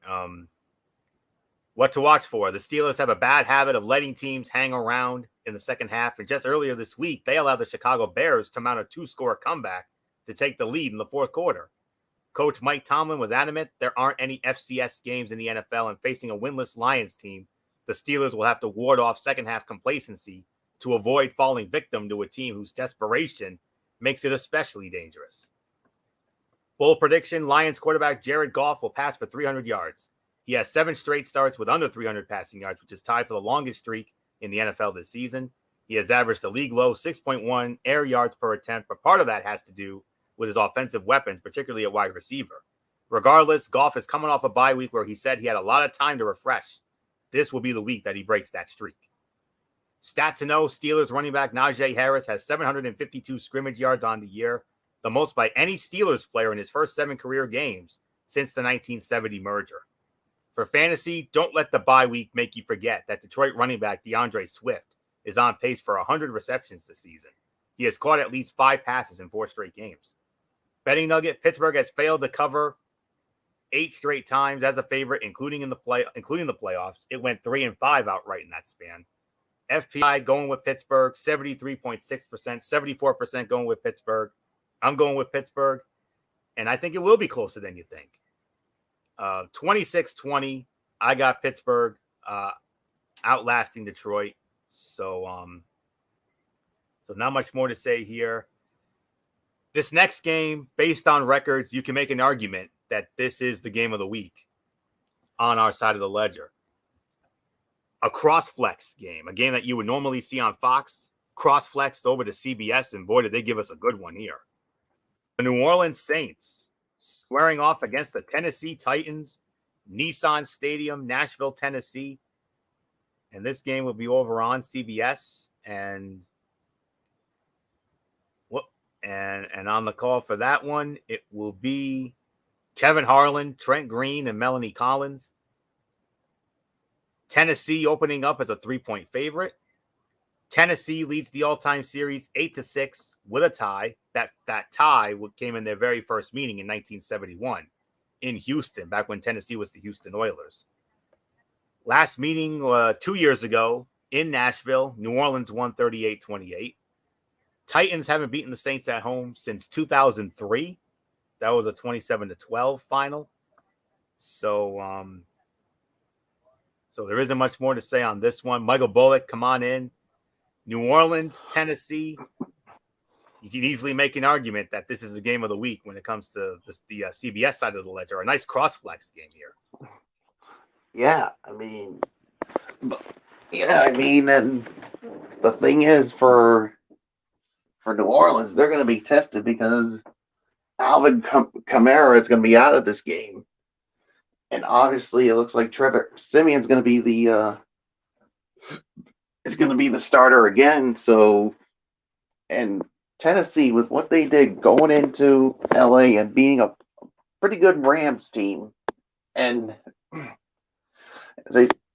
What to watch for? The Steelers have a bad habit of letting teams hang around in the second half. And just earlier this week, they allowed the Chicago Bears to mount a 2-score comeback to take the lead in the fourth quarter. Coach Mike Tomlin was adamant there aren't any FCS games in the NFL, and facing a winless Lions team, the Steelers will have to ward off second-half complacency to avoid falling victim to a team whose desperation makes it especially dangerous. Bold prediction, Lions quarterback Jared Goff will pass for 300 yards. He has 7 straight starts with under 300 passing yards, which is tied for the longest streak in the NFL this season. He has averaged a league-low 6.1 air yards per attempt, but part of that has to do with his offensive weapons, particularly at wide receiver. Regardless, Goff is coming off a bye week where he said he had a lot of time to refresh. This will be the week that he breaks that streak. Stat to know, Steelers running back Najee Harris has 752 scrimmage yards on the year, the most by any Steelers player in his first 7 career games since the 1970 merger. For fantasy, don't let the bye week make you forget that Detroit running back DeAndre Swift is on pace for 100 receptions this season. He has caught at least 5 passes in 4 straight games. Betting nugget, Pittsburgh has failed to cover 8 straight times as a favorite, including the playoffs. It went 3-5 outright in that span. FPI going with Pittsburgh, 73.6%, 74% going with Pittsburgh. I'm going with Pittsburgh, and I think it will be closer than you think. 26-20, I got Pittsburgh outlasting Detroit. So not much more to say here. This next game, based on records, you can make an argument that this is the game of the week on our side of the ledger. A cross-flex game, a game that you would normally see on Fox, cross-flexed over to CBS, and boy, did they give us a good one here. The New Orleans Saints squaring off against the Tennessee Titans, Nissan Stadium, Nashville, Tennessee. And this game will be over on CBS. And on the call for that one, it will be Kevin Harlan, Trent Green, and Melanie Collins. Tennessee opening up as a 3-point favorite. Tennessee leads the all-time series 8-6 with a tie. That tie came in their very first meeting in 1971 in Houston, back when Tennessee was the Houston Oilers. Last meeting 2 years ago in Nashville, New Orleans won 38-28. Titans haven't beaten the Saints at home since 2003. That was a 27-12 final. So there isn't much more to say on this one. Michael Bullock, come on in. New Orleans, Tennessee. You can easily make an argument that this is the game of the week when it comes to the CBS side of the ledger. A nice cross-flex game here. Yeah, I mean, and the thing is for New Orleans, they're going to be tested because Alvin Kamara is going to be out of this game. And obviously, it looks like Trevor Simeon's going to be the starter again. So, and Tennessee, with what they did going into LA and being a pretty good Rams team, and I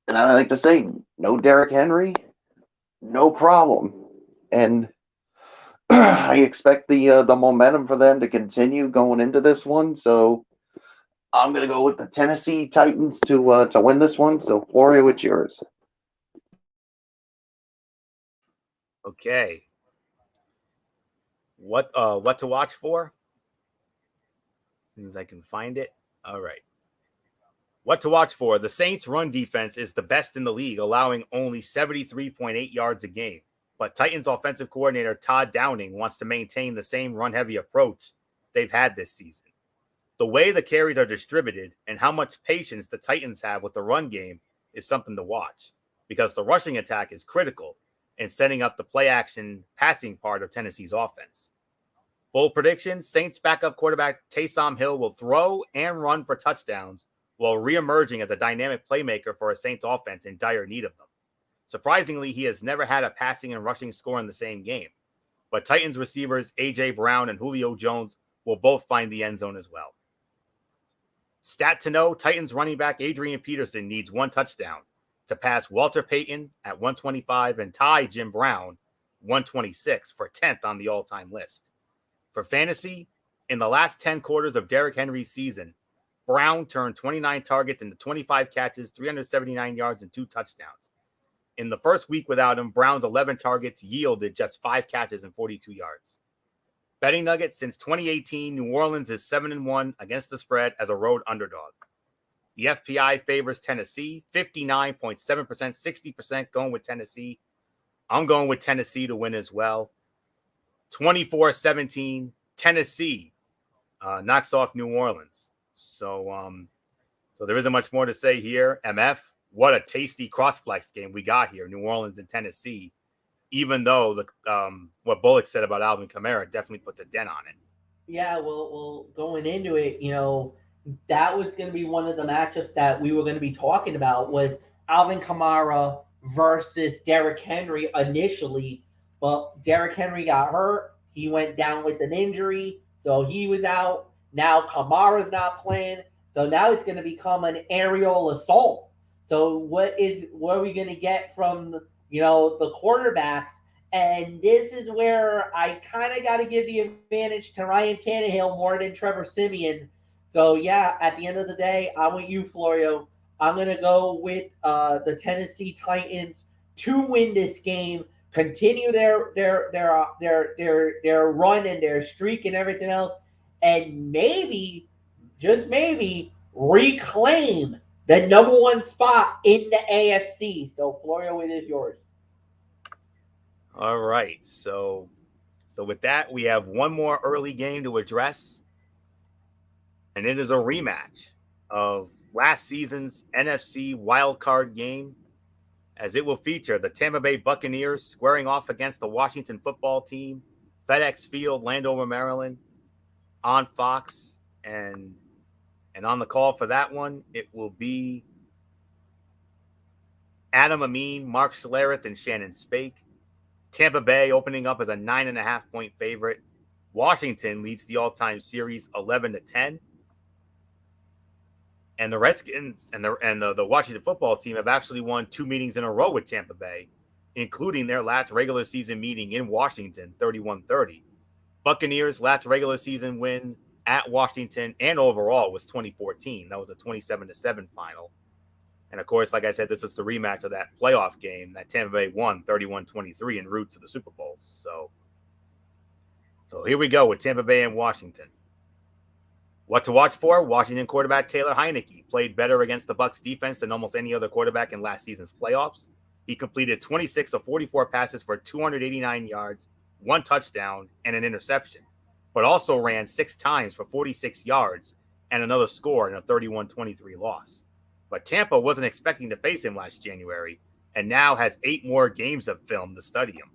like to say, no Derrick Henry, no problem. And I expect the momentum for them to continue going into this one. So I'm going to go with the Tennessee Titans to win this one. So Florio, it's yours. Okay. What to watch for? As soon as I can find it. All right. What to watch for? The Saints' run defense is the best in the league, allowing only 73.8 yards a game. But Titans offensive coordinator Todd Downing wants to maintain the same run-heavy approach they've had this season. The way the carries are distributed and how much patience the Titans have with the run game is something to watch, because the rushing attack is critical in setting up the play-action passing part of Tennessee's offense. Bold prediction, Saints backup quarterback Taysom Hill will throw and run for touchdowns while reemerging as a dynamic playmaker for a Saints offense in dire need of them. Surprisingly, he has never had a passing and rushing score in the same game, but Titans receivers A.J. Brown and Julio Jones will both find the end zone as well. Stat to know, Titans running back Adrian Peterson needs 1 touchdown to pass Walter Payton at 125 and tie Jim Brown 126 for 10th on the all-time list. For fantasy, in the last 10 quarters of Derrick Henry's season, Brown turned 29 targets into 25 catches, 379 yards, and 2 touchdowns. In the first week without him, Brown's 11 targets yielded just 5 catches and 42 yards. Betting nuggets, since 2018, New Orleans is 7-1 against the spread as a road underdog. The FPI favors Tennessee, 59.7%, 60% going with Tennessee. I'm going with Tennessee to win as well. 24-17, Tennessee knocks off New Orleans. So there isn't much more to say here. MF, what a tasty cross-flex game we got here, New Orleans and Tennessee. Even though what Bullock said about Alvin Kamara definitely puts a dent on it. Yeah, well, going into it, that was going to be one of the matchups that we were going to be talking about was Alvin Kamara versus Derrick Henry initially. But Derrick Henry got hurt. He went down with an injury, so he was out. Now Kamara's not playing, so now it's going to become an aerial assault. So what are we going to get from the quarterbacks? And this is where I kind of got to give the advantage to Ryan Tannehill more than Trevor Siemian. So, yeah, at the end of the day, I'm with you, Florio. I'm going to go with the Tennessee Titans to win this game, continue their run and their streak and everything else, and maybe, just maybe, reclaim the #1 spot in the AFC. So, Florio, it is yours. All right. So with that, we have one more early game to address, and it is a rematch of last season's NFC wildcard game, as it will feature the Tampa Bay Buccaneers squaring off against the Washington football team, FedEx Field, Landover, Maryland, on Fox. And on the call for that one, it will be Adam Amin, Mark Schlereth, and Shannon Spake. Tampa Bay opening up as a 9.5-point favorite. Washington leads the all-time series 11-10. And the Redskins and the Washington football team have actually won 2 meetings in a row with Tampa Bay, including their last regular season meeting in Washington, 31-30. Buccaneers' last regular season win at Washington and overall was 2014. That was a 27-7 final. And, of course, like I said, this is the rematch of that playoff game that Tampa Bay won 31-23 en route to the Super Bowl. So here we go with Tampa Bay and Washington. What to watch for? Washington quarterback Taylor Heinicke played better against the Bucs defense than almost any other quarterback in last season's playoffs. He completed 26 of 44 passes for 289 yards, 1 touchdown, and an interception, but also ran 6 times for 46 yards and another score in a 31-23 loss. But Tampa wasn't expecting to face him last January and now has 8 more games of film to study him.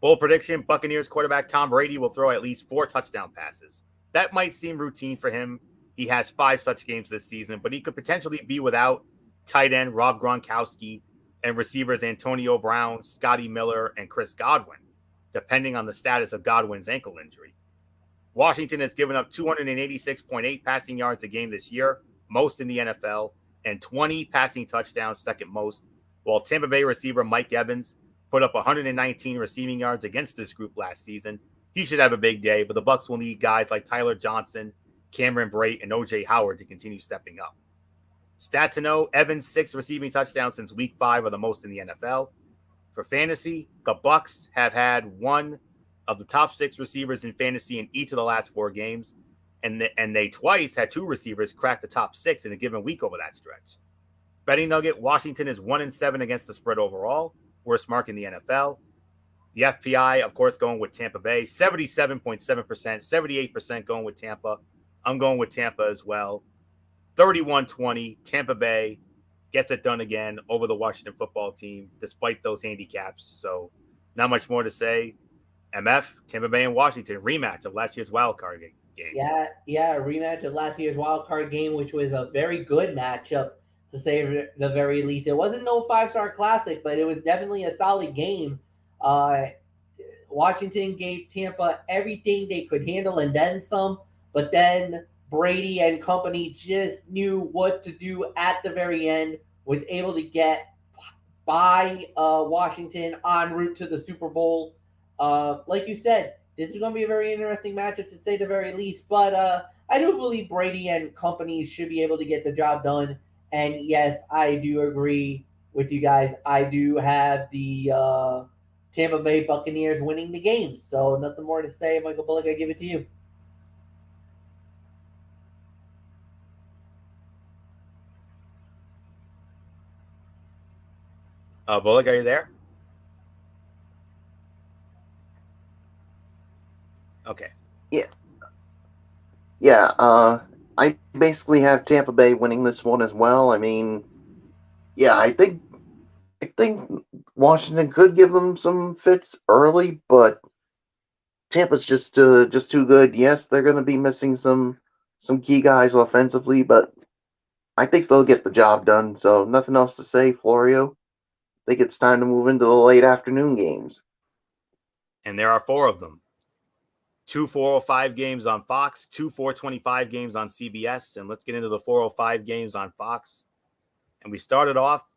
Bold prediction, Buccaneers quarterback Tom Brady will throw at least 4 touchdown passes. That might seem routine for him. He has 5 such games this season, but he could potentially be without tight end Rob Gronkowski and receivers Antonio Brown, Scotty Miller, and Chris Godwin, depending on the status of Godwin's ankle injury. Washington has given up 286.8 passing yards a game this year, most in the NFL, and 20 passing touchdowns, second most, while Tampa Bay receiver Mike Evans put up 119 receiving yards against this group last season. He should have a big day, but the Bucs will need guys like Tyler Johnson, Cameron Brate, and O.J. Howard to continue stepping up. Stat to know, Evans' 6 receiving touchdowns since Week 5 are the most in the NFL. For fantasy, the Bucs have had one of the top 6 receivers in fantasy in each of the last 4 games, and they twice had 2 receivers crack the top 6 in a given week over that stretch. Betting nugget, Washington is 1-7 against the spread overall, worst mark in the NFL. The FPI, of course, going with Tampa Bay, 77.7%, 78% going with Tampa. I'm going with Tampa as well. 31-20, Tampa Bay gets it done again over the Washington football team, despite those handicaps. So not much more to say. MF, Tampa Bay and Washington, rematch of last year's wildcard game. game. Yeah, a rematch of last year's wild card game, which was a very good matchup to say the very least. It wasn't no 5-star classic, but it was definitely a solid game. Uh, Washington gave Tampa everything they could handle and then some, but then Brady and company just knew what to do at the very end, was able to get by Washington en route to the Super Bowl. Like you said, this is going to be a very interesting matchup to say the very least, but I do believe Brady and company should be able to get the job done. And yes, I do agree with you guys. I do have the Tampa Bay Buccaneers winning the game. So nothing more to say. Michael Bullock, I give it to you. Bullock, are you there? Okay. Yeah, yeah. I basically have Tampa Bay winning this one as well. I mean, yeah, I think Washington could give them some fits early, but Tampa's just too good. Yes, they're going to be missing some key guys offensively, but I think they'll get the job done. So nothing else to say, Florio. I think it's time to move into the late afternoon games. And there are 4 of them. 2 4:05 games on Fox, 2 4:25 games on CBS, and let's get into the 4:05 games on Fox. And we started off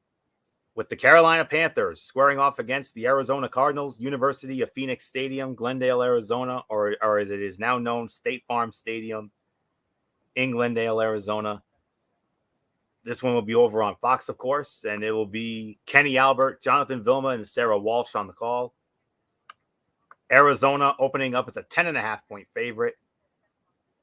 with the Carolina Panthers squaring off against the Arizona Cardinals, University of Phoenix Stadium, Glendale, Arizona, or as it is now known, State Farm Stadium in Glendale, Arizona. This one will be over on Fox, of course, and it will be Kenny Albert, Jonathan Vilma, and Sarah Walsh on the call. Arizona opening up as a 10.5-point favorite.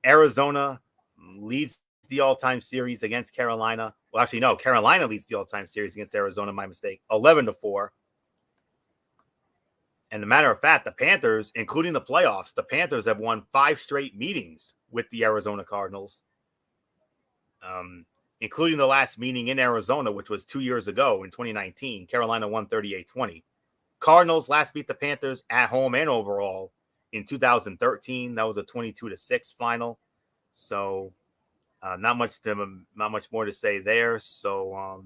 Arizona leads the all-time series against Carolina. Well, actually, no, Carolina leads the all-time series against Arizona. My mistake. 11-4. And a matter of fact, the Panthers, including the playoffs, the Panthers have won 5 straight meetings with the Arizona Cardinals, including the last meeting in Arizona, which was 2 years ago in 2019. Carolina won 38-20. Cardinals last beat the Panthers at home and overall in 2013. That was a 22-6 final. So not much more to say there. So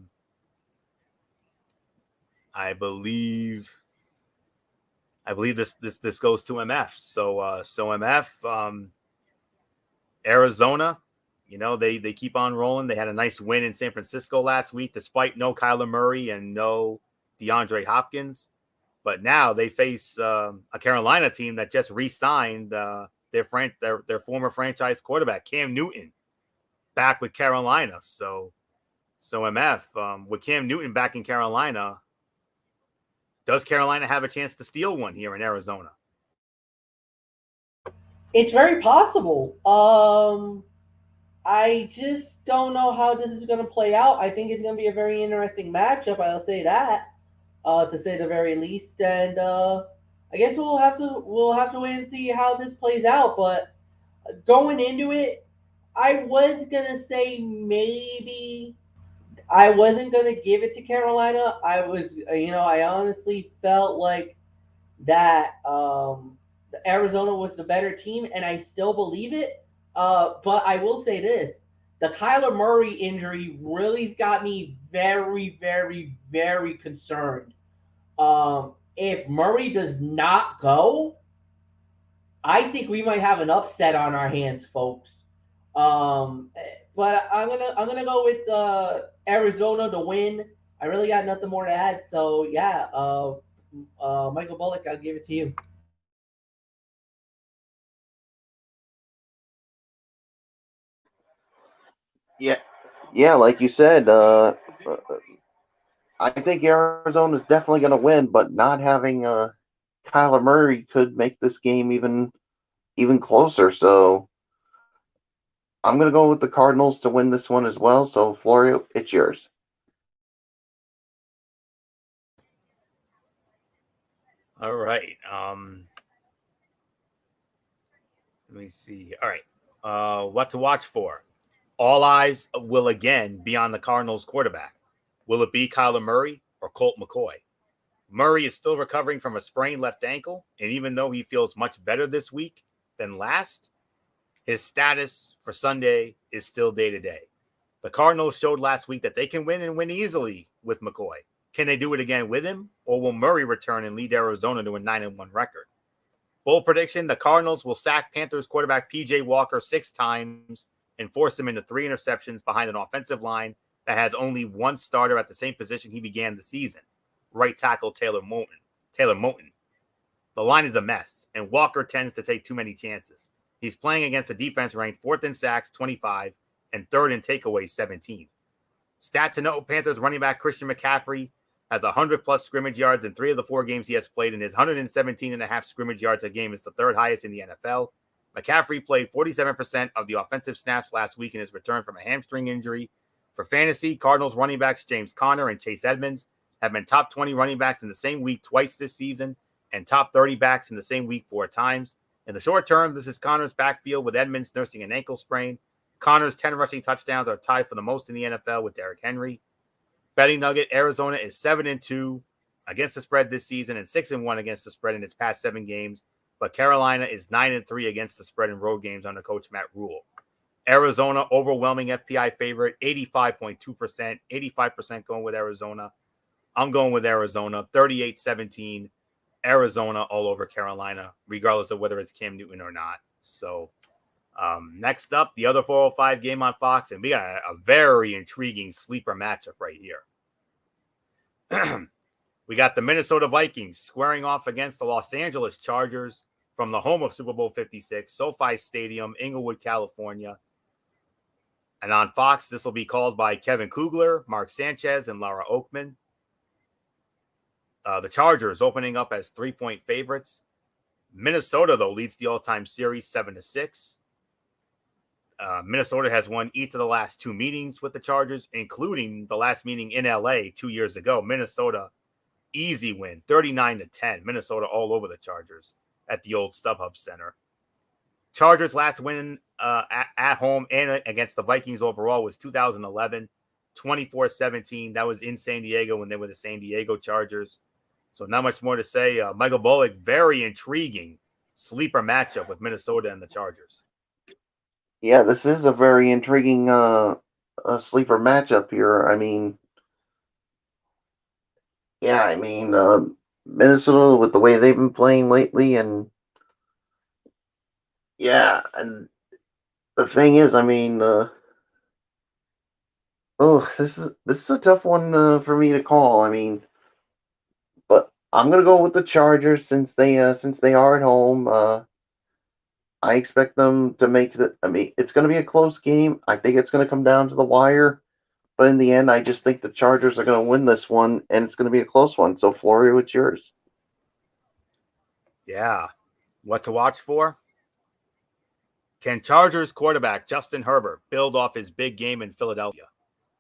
I believe this goes to MF. So MF, Arizona, they keep on rolling. They had a nice win in San Francisco last week, despite no Kyler Murray and no DeAndre Hopkins. But now they face a Carolina team that just re-signed their former franchise quarterback, Cam Newton, back with Carolina. So MF, with Cam Newton back in Carolina, does Carolina have a chance to steal one here in Arizona? It's very possible. I just don't know how this is going to play out. I think it's going to be a very interesting matchup. I'll say that, to say the very least. And I guess we'll have to wait and see how this plays out. But going into it, I was gonna say maybe I wasn't gonna give it to Carolina. I honestly felt like that the Arizona was the better team, and I still believe it. But I will say this: the Kyler Murray injury really got me very, very, very concerned. If Murray does not go, I think we might have an upset on our hands, folks. Um, but I'm gonna go with Arizona to win. I really got nothing more to add. So yeah, Michael Bullock, I'll give it to you. Yeah, yeah, like you said, I think Arizona's definitely going to win, but not having Kyler Murray could make this game even closer. So I'm going to go with the Cardinals to win this one as well. So Florio, it's yours. All right. Let me see. All right. What to watch for? All eyes will again be on the Cardinals quarterback. Will it be Kyler Murray or Colt McCoy? Murray is still recovering from a sprained left ankle, and even though he feels much better this week than last, His status for Sunday is still day to day. The Cardinals showed last week that they can win and win easily with McCoy. Can they do it again with him, or will Murray return and lead Arizona to a 9-1 record? Bold prediction, the Cardinals will sack Panthers quarterback P.J. Walker 6 times and force him into 3 interceptions behind an offensive line that has only one starter at the same position he began the season, right tackle Taylor Moton. The line is a mess, and Walker tends to take too many chances. He's playing against a defense ranked 4th in sacks, 25, and 3rd in takeaways, 17. Stat to note, Panthers running back Christian McCaffrey has 100-plus scrimmage yards in 3 of the 4 games he has played, and his 117.5 scrimmage yards a game is the 3rd highest in the NFL. McCaffrey played 47% of the offensive snaps last week in his return from a hamstring injury. For fantasy, Cardinals running backs James Conner and Chase Edmonds have been top 20 running backs in the same week twice this season and top 30 backs in the same week 4 times. In the short term, this is Conner's backfield with Edmonds nursing an ankle sprain. Conner's 10 rushing touchdowns are tied for the most in the NFL with Derrick Henry. Betting nugget, Arizona is 7-2 against the spread this season and 6-1 against the spread in its past 7 games. But Carolina is 9-3 against the spread in road games under coach Matt Rule. Arizona, overwhelming FPI favorite, 85.2%, 85% going with Arizona. I'm going with Arizona, 38-17. Arizona all over Carolina, regardless of whether it's Cam Newton or not. So next up, the other 405 game on Fox, and we got a very intriguing sleeper matchup right here. We got the Minnesota Vikings squaring off against the Los Angeles Chargers from the home of Super Bowl 56, SoFi Stadium, Inglewood, California. And on Fox, this will be called by Kevin Kugler, Mark Sanchez, and Laura Oakman. The Chargers opening up as 3-point favorites. Minnesota, though, leads the all-time series 7-6. Minnesota has won each of the last 2 meetings with the Chargers, including the last meeting in LA 2 years ago. Minnesota, easy win, 39-10. Minnesota all over the Chargers at the old StubHub Center. Chargers' last win at home and against the Vikings overall was 2011, 24-17. That was in San Diego when they were the San Diego Chargers. So not much more to say. Michael Bullock, very intriguing sleeper matchup with Minnesota and the Chargers. Yeah, this is a very intriguing sleeper matchup here. I mean, Minnesota with the way they've been playing lately, and and the thing is, this is a tough one for me to call. I mean, but I'm gonna go with the Chargers since they are at home. I expect them to make it's going to be a close game. I think it's going to come down to the wire. But in the end, I just think the Chargers are going to win this one, and it's going to be a close one. So, Florio, what's yours? Yeah. What to watch for? Can Chargers quarterback Justin Herbert build off his big game in Philadelphia?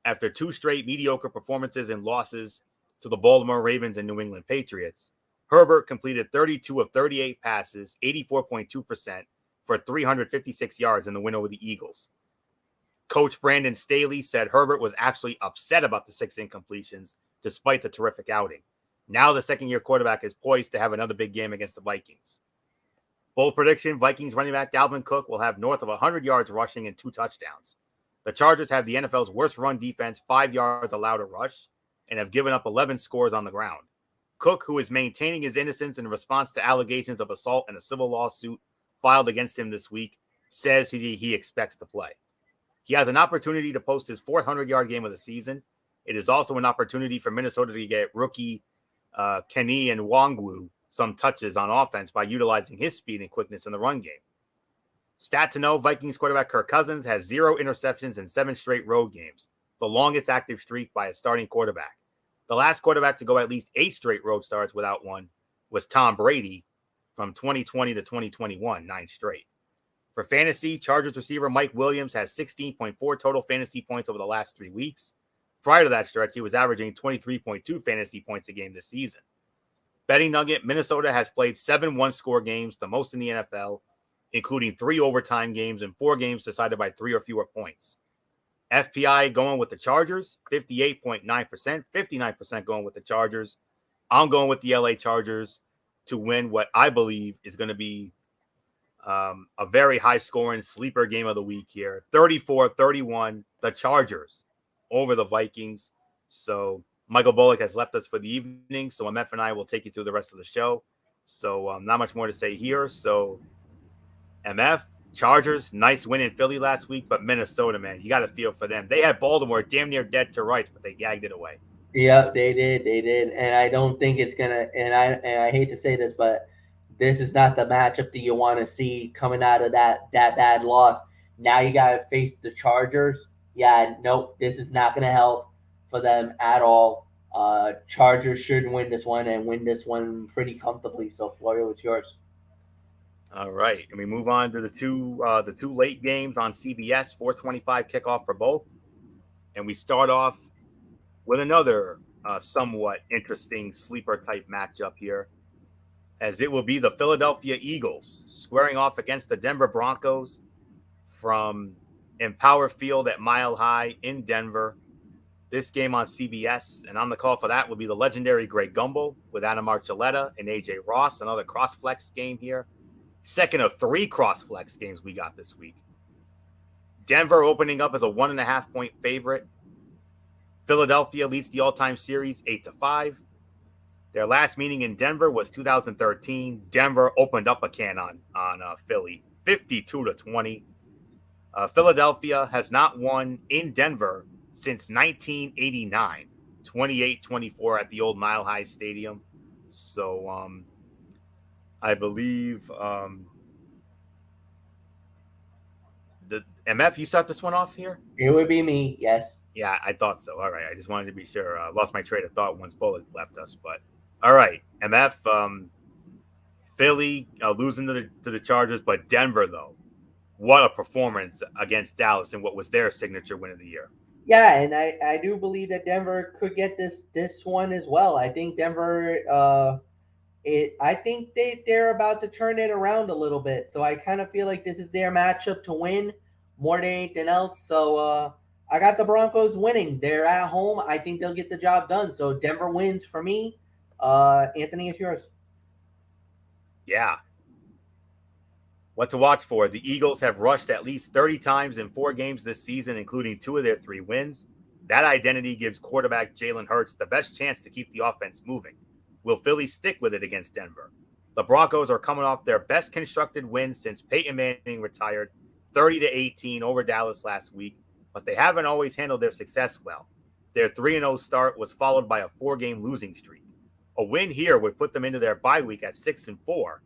After 2 straight mediocre performances and losses to the Baltimore Ravens and New England Patriots, Herbert completed 32 of 38 passes, 84.2%, for 356 yards in the win over the Eagles. Coach Brandon Staley said Herbert was actually upset about the 6 incompletions despite the terrific outing. Now the second-year quarterback is poised to have another big game against the Vikings. Bold prediction, Vikings running back Alvin Cook will have north of 100 yards rushing and 2 touchdowns. The Chargers have the NFL's worst run defense, 5 yards allowed to rush, and have given up 11 scores on the ground. Cook, who is maintaining his innocence in response to allegations of assault and a civil lawsuit filed against him this week, says he expects to play. He has an opportunity to post his 400-yard game of the season. It is also an opportunity for Minnesota to get rookie Kenny and Nwangwu some touches on offense by utilizing his speed and quickness in the run game. Stat to know, Vikings quarterback Kirk Cousins has 0 interceptions in 7 straight road games, the longest active streak by a starting quarterback. The last quarterback to go at least 8 straight road starts without one was Tom Brady from 2020 to 2021, 9 straight. For fantasy, Chargers receiver Mike Williams has 16.4 total fantasy points over the last 3 weeks. Prior to that stretch, he was averaging 23.2 fantasy points a game this season. Betting nugget, Minnesota has played 7 one-score games, the most in the NFL, including 3 overtime games and 4 games decided by 3 or fewer points. FPI going with the Chargers, 58.9%, 59% going with the Chargers. I'm going with the LA Chargers to win what I believe is going to be A very high-scoring sleeper game of the week here. 34-31, the Chargers over the Vikings. So Michael Bullock has left us for the evening, so MF and I will take you through the rest of the show. So not much more to say here. So MF, Chargers, nice win in Philly last week, but Minnesota, man, you got to feel for them. They had Baltimore damn near dead to rights, but they gagged it away. Yeah, they did, and I don't think it's gonna. And I hate to say this, but this is not the matchup that you want to see coming out of that bad loss. Now you got to face the Chargers. Yeah, nope, this is not gonna help for them at all. Chargers should win this one and win this one pretty comfortably. So, Florio, it's yours. All right, and we move on to the two late games on CBS, 4:25 kickoff for both, and we start off with another somewhat interesting sleeper type matchup here, as it will be the Philadelphia Eagles squaring off against the Denver Broncos from Empower Field at Mile High in Denver. This game on CBS, and on the call for that will be the legendary Greg Gumbel with Adam Archuleta and AJ Ross, another cross-flex game here. Second of 3 cross-flex games we got this week. Denver opening up as a 1.5-point favorite. Philadelphia leads the all-time series 8-5. Their last meeting in Denver was 2013. Denver opened up a can on Philly, 52-20. Philadelphia has not won in Denver since 1989, 28-24 at the old Mile High Stadium. So I believe the MF, you start this one off here? It would be me, yes. Yeah, I thought so. All right. I just wanted to be sure. Lost my train of thought once Bullock left us. But all right, MF, Philly losing to the Chargers, but Denver, though, what a performance against Dallas in what was their signature win of the year. Yeah, and I do believe that Denver could get this one as well. I think Denver I think they're about to turn it around a little bit. So I kind of feel like this is their matchup to win more than anything else. So I got the Broncos winning. They're at home. I think they'll get the job done. So Denver wins for me. Anthony, it's yours. Yeah. What to watch for? The Eagles have rushed at least 30 times in 4 games this season, including 2 of their 3 wins. That identity gives quarterback Jalen Hurts the best chance to keep the offense moving. Will Philly stick with it against Denver? The Broncos are coming off their best constructed win since Peyton Manning retired, 30-18 over Dallas last week, but they haven't always handled their success well. Their 3-0 start was followed by a 4-game losing streak. A win here would put them into their bye week at 6-4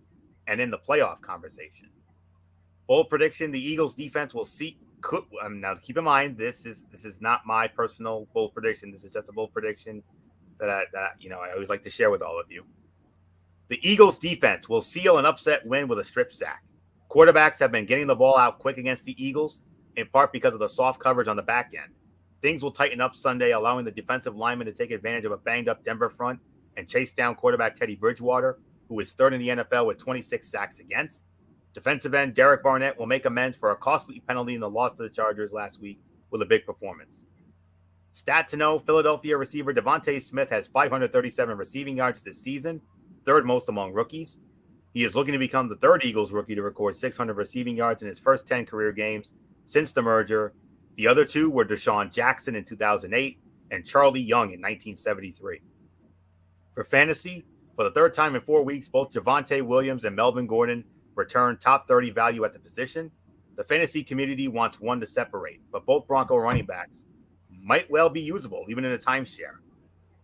and in the playoff conversation. Bold prediction: the Eagles defense will see. Now, keep in mind, this is not my personal bold prediction. This is just a bold prediction that I always like to share with all of you. The Eagles defense will seal an upset win with a strip sack. Quarterbacks have been getting the ball out quick against the Eagles, in part because of the soft coverage on the back end. Things will tighten up Sunday, allowing the defensive linemen to take advantage of a banged-up Denver front and chase down quarterback Teddy Bridgewater, who is third in the NFL with 26 sacks against. Defensive end Derrick Barnett will make amends for a costly penalty in the loss to the Chargers last week with a big performance. Stat to know: Philadelphia receiver Devonta Smith has 537 receiving yards this season, third most among rookies. He is looking to become the third Eagles rookie to record 600 receiving yards in his first 10 career games since the merger. The other 2 were Deshaun Jackson in 2008 and Charlie Young in 1973. For fantasy, for the third time in 4 weeks, both Javonte Williams and Melvin Gordon returned top 30 value at the position. The fantasy community wants one to separate, but both Bronco running backs might well be usable, even in a timeshare.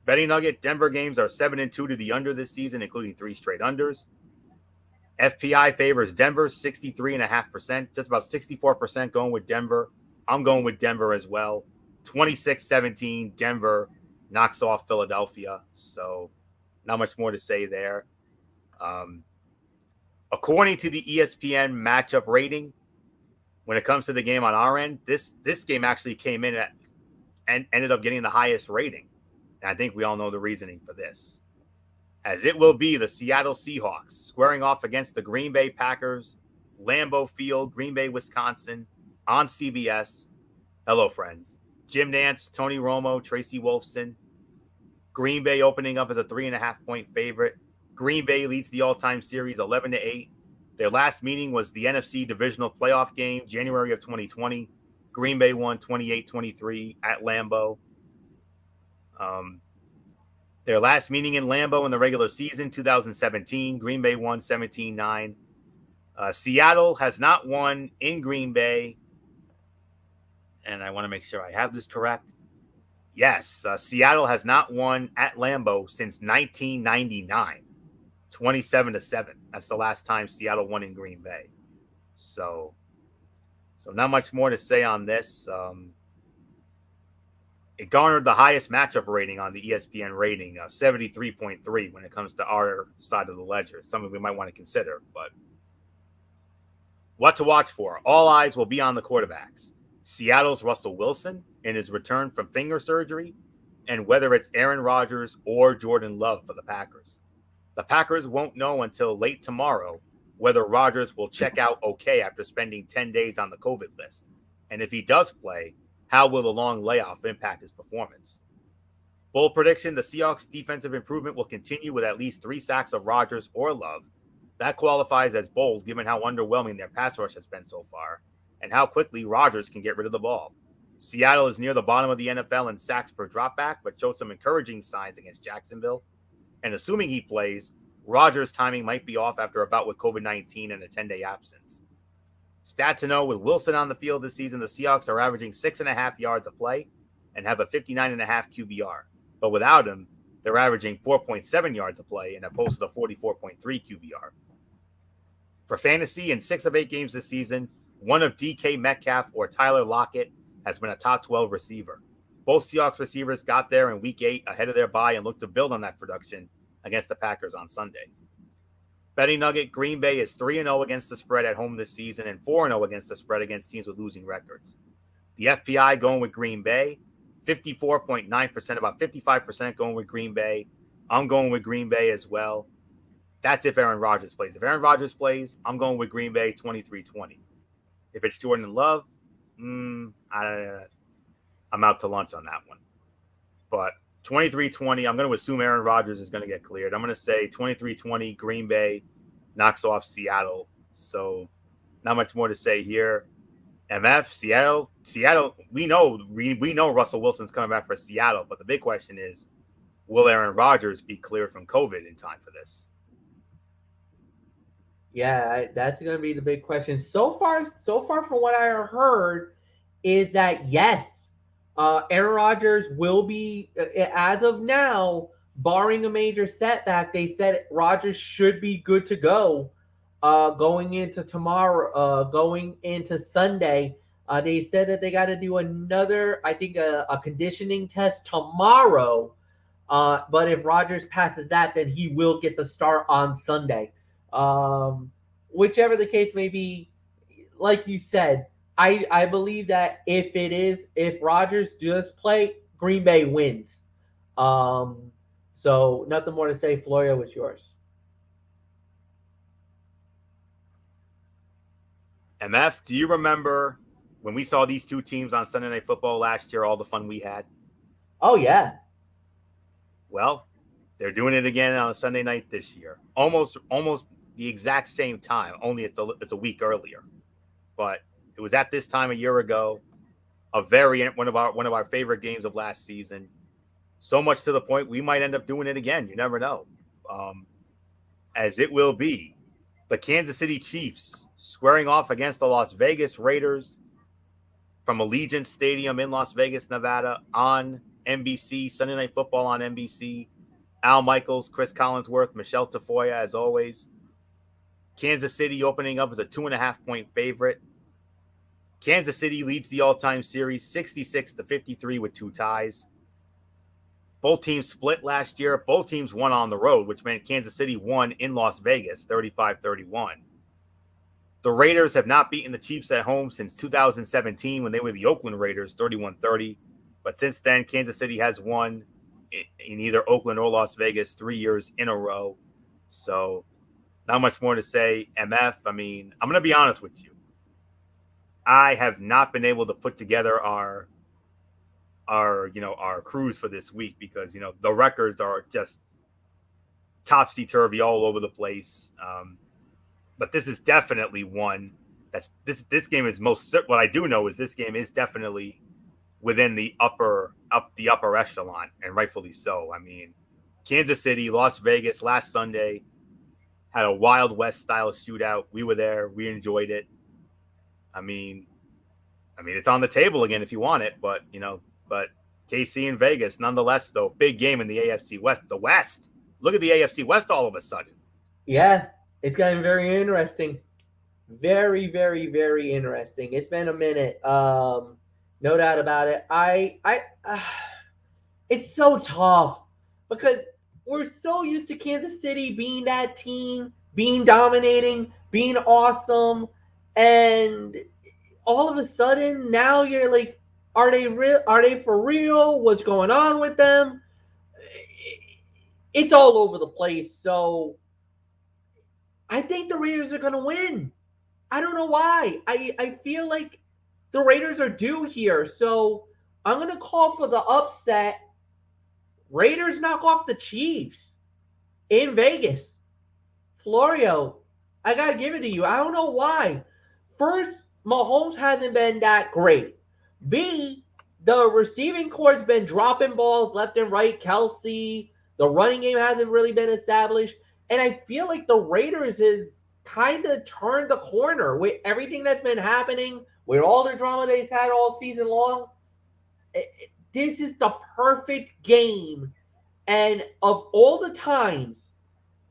Betting nugget: Denver games are 7-2 to the under this season, including 3 straight unders. FPI favors Denver 63.5%, just about 64% going with Denver. I'm going with Denver as well. 26-17, Denver knocks off Philadelphia. So not much more to say there. According to the ESPN matchup rating, when it comes to the game on our end, this game actually came in at and ended up getting the highest rating. And I think we all know the reasoning for this, as it will be the Seattle Seahawks squaring off against the Green Bay Packers, Lambeau Field, Green Bay, Wisconsin, on CBS. Hello, friends. Jim Nantz, Tony Romo, Tracy Wolfson. Green Bay opening up as a 3.5-point favorite. Green Bay leads the all-time series 11-8. Their last meeting was the NFC divisional playoff game, January of 2020. Green Bay won 28-23 at Lambeau. Their last meeting in Lambeau in the regular season, 2017, Green Bay won 17-9. Seattle has not won in Green Bay. And I want to make sure I have this correct. Yes, Seattle has not won at Lambeau since 1999, 27-7. That's the last time Seattle won in Green Bay. So not much more to say on this. It garnered the highest matchup rating on the ESPN rating, 73.3 when it comes to our side of the ledger. Something we might want to consider. But what to watch for? All eyes will be on the quarterbacks. Seattle's Russell Wilson in his return from finger surgery, and whether it's Aaron Rodgers or Jordan Love for the Packers. The Packers won't know until late tomorrow whether Rodgers will check out okay after spending 10 days on the COVID list. And if he does play, how will the long layoff impact his performance? Bold prediction, the Seahawks' defensive improvement will continue with at least 3 sacks of Rodgers or Love. That qualifies as bold given how underwhelming their pass rush has been so far and how quickly Rodgers can get rid of the ball. Seattle is near the bottom of the NFL in sacks per dropback, but showed some encouraging signs against Jacksonville. And assuming he plays, Rodgers' timing might be off after a bout with COVID-19 and a 10-day absence. Stat to know, with Wilson on the field this season, the Seahawks are averaging 6.5 yards a play and have a 59.5 QBR. But without him, they're averaging 4.7 yards a play and have posted a 44.3 QBR. For fantasy, in 6 of 8 games this season, one of DK Metcalf or Tyler Lockett has been a top 12 receiver. Both Seahawks receivers got there in Week 8 ahead of their bye and look to build on that production against the Packers on Sunday. Betting nugget, Green Bay is 3-0 against the spread at home this season and 4-0 against the spread against teams with losing records. The FPI going with Green Bay, 54.9%, about 55% going with Green Bay. I'm going with Green Bay as well. That's if Aaron Rodgers plays. If Aaron Rodgers plays, I'm going with Green Bay 23-20. If it's Jordan Love, I'm out to lunch on that one. But 23-20, I'm going to assume Aaron Rodgers is going to get cleared. I'm going to say 23-20, Green Bay knocks off Seattle. So not much more to say here. MF, Seattle, we know Russell Wilson's coming back for Seattle, but the big question is, will Aaron Rodgers be cleared from COVID in time for this? Yeah, that's going to be the big question. So far from what I heard is that yes, Aaron Rodgers will be, as of now, barring a major setback, they said Rodgers should be good to go going into tomorrow, going into Sunday. They said that they got to do another, I think, a conditioning test tomorrow. But if Rodgers passes that, then he will get the start on Sunday. Whichever the case may be, like you said, I believe that if Rodgers does play, Green Bay wins. So nothing more to say. Florio, what's yours? MF, do you remember when we saw these two teams on Sunday Night Football last year, all the fun we had? Oh, yeah. Well, they're doing it again on a Sunday night this year. Almost the exact same time, only it's a week earlier. But it was at this time a year ago, a variant, one of our favorite games of last season. So much to the point we might end up doing it again. You never know. As it will be the Kansas City Chiefs squaring off against the Las Vegas Raiders from Allegiant Stadium in Las Vegas, Nevada on NBC, Sunday Night Football on NBC. Al Michaels, Chris Collinsworth, Michelle Tafoya, as always. Kansas City opening up as a 2.5-point favorite. Kansas City leads the all-time series 66-53 with 2 ties. Both teams split last year. Both teams won on the road, which meant Kansas City won in Las Vegas 35-31. The Raiders have not beaten the Chiefs at home since 2017 when they were the Oakland Raiders 31-30. But since then, Kansas City has won in either Oakland or Las Vegas 3 years in a row. So not much more to say. MF, I mean, I'm going to be honest with you. I have not been able to put together our cruise for this week because, the records are just topsy-turvy all over the place. But this is definitely one that's this game is what I do know is this game is definitely within the upper echelon, and rightfully so. I mean, Kansas City, Las Vegas last Sunday had a Wild West style shootout. We were there, we enjoyed it. I mean, it's on the table again if you want it, but but KC and Vegas, nonetheless, though, big game in the AFC West. The West, look at the AFC West all of a sudden. Yeah, it's gotten very interesting. Very, very, very interesting. It's been a minute. No doubt about it. It's so tough because we're so used to Kansas City being that team, being dominating, being awesome, and all of a sudden now you're like, are they real? Are they for real? What's going on with them? It's all over the place. So I think the Raiders are going to win. I don't know why. I feel like the Raiders are due here. So I'm going to call for the upset. Raiders knock off the Chiefs in Vegas. Florio, I got to give it to you. I don't know why. First, Mahomes hasn't been that great. B, the receiving core's been dropping balls left and right. Kelsey, the running game hasn't really been established. And I feel like the Raiders is kind of turned the corner with everything that's been happening, with all the drama they've had all season long. This is the perfect game. And of all the times,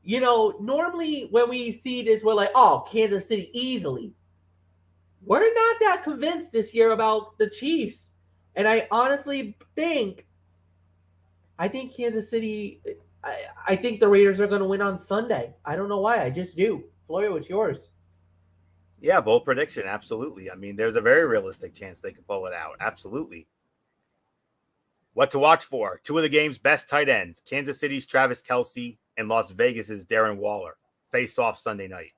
normally when we see this, we're like, oh, Kansas City easily. We're not that convinced this year about the Chiefs. And I honestly think Kansas City, I think the Raiders are going to win on Sunday. I don't know why. I just do. Florio, it's yours. Yeah, bold prediction. Absolutely. I mean, there's a very realistic chance they could pull it out. Absolutely. What to watch for? Two of the game's best tight ends, Kansas City's Travis Kelce and Las Vegas's Darren Waller, face off Sunday night.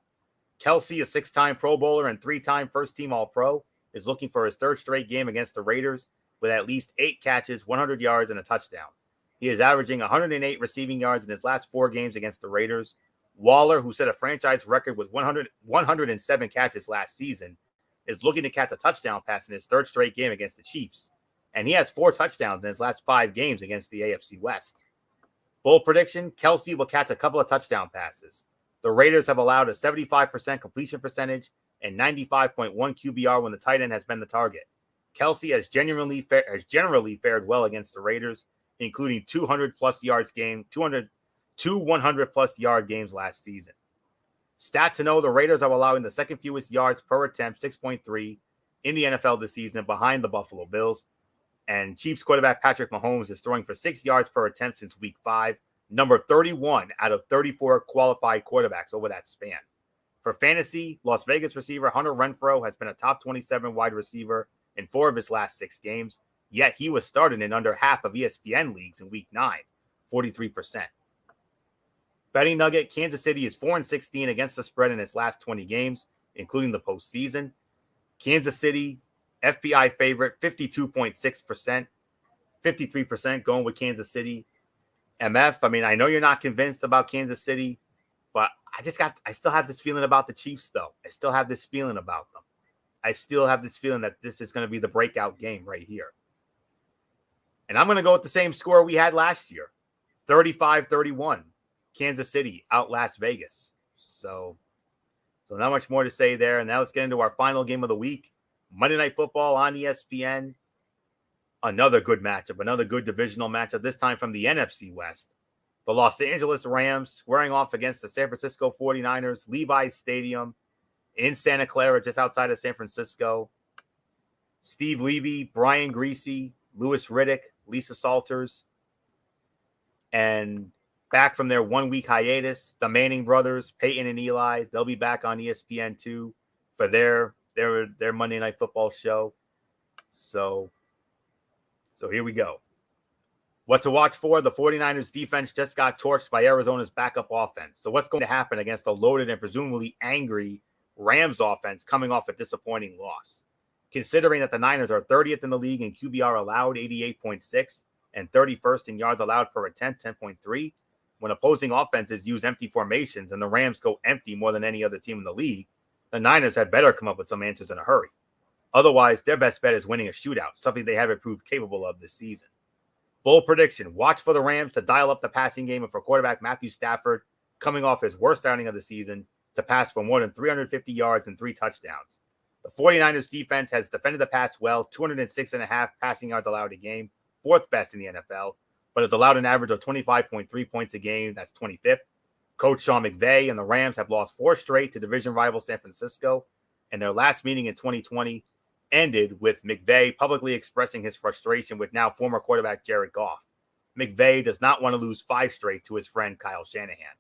Kelce, a 6-time Pro Bowler and 3-time first-team All-Pro, is looking for his third straight game against the Raiders with at least 8 catches, 100 yards, and a touchdown. He is averaging 108 receiving yards in his last 4 games against the Raiders. Waller, who set a franchise record with 107 catches last season, is looking to catch a touchdown pass in his third straight game against the Chiefs. And he has 4 touchdowns in his last 5 games against the AFC West. Bold prediction, Kelce will catch a couple of touchdown passes. The Raiders have allowed a 75% completion percentage and 95.1 QBR when the tight end has been the target. Kelce has generally fared well against the Raiders, including 200-plus yards game, 100-plus yard games last season. Stat to know, the Raiders are allowing the second fewest yards per attempt, 6.3, in the NFL this season, behind the Buffalo Bills. And Chiefs quarterback Patrick Mahomes is throwing for 6 yards per attempt since week 5, number 31 out of 34 qualified quarterbacks over that span. For fantasy, Las Vegas receiver Hunter Renfrow has been a top 27 wide receiver in 4 of his last 6 games, yet he was started in under half of ESPN leagues in week 9, 43%. Betting nugget, Kansas City is 4-16 against the spread in its last 20 games, including the postseason. Kansas City, FPI favorite, 52.6%, 53% going with Kansas City. MF, I mean, I know you're not convinced about Kansas City, but I still have this feeling about the Chiefs, though. I still have this feeling about them. I still have this feeling that this is going to be the breakout game right here. And I'm going to go with the same score we had last year, 35-31. Kansas City out Las Vegas. So not much more to say there. And now let's get into our final game of the week. Monday Night Football on ESPN. Another good matchup, another good divisional matchup, this time from the NFC West. The Los Angeles Rams squaring off against the San Francisco 49ers, Levi's Stadium in Santa Clara, just outside of San Francisco. Steve Levy, Brian Greasy, Louis Riddick, Lisa Salters, and back from their 1-week hiatus, the Manning brothers, Peyton and Eli, they'll be back on ESPN2 for their Monday Night Football show. So here we go. What to watch for? The 49ers defense just got torched by Arizona's backup offense. So what's going to happen against a loaded and presumably angry Rams offense coming off a disappointing loss? Considering that the Niners are 30th in the league in QBR allowed, 88.6, and 31st in yards allowed per attempt, 10.3, when opposing offenses use empty formations and the Rams go empty more than any other team in the league, the Niners had better come up with some answers in a hurry. Otherwise, their best bet is winning a shootout, something they haven't proved capable of this season. Bold prediction, watch for the Rams to dial up the passing game and for quarterback Matthew Stafford, coming off his worst outing of the season, to pass for more than 350 yards and 3 touchdowns. The 49ers defense has defended the pass well, 206.5 passing yards allowed a game, 4th best in the NFL, but has allowed an average of 25.3 points a game. That's 25th. Coach Sean McVay and the Rams have lost 4 straight to division rival San Francisco, and their last meeting in 2020 ended with McVay publicly expressing his frustration with now former quarterback Jared Goff. McVay does not want to lose 5 straight to his friend Kyle Shanahan.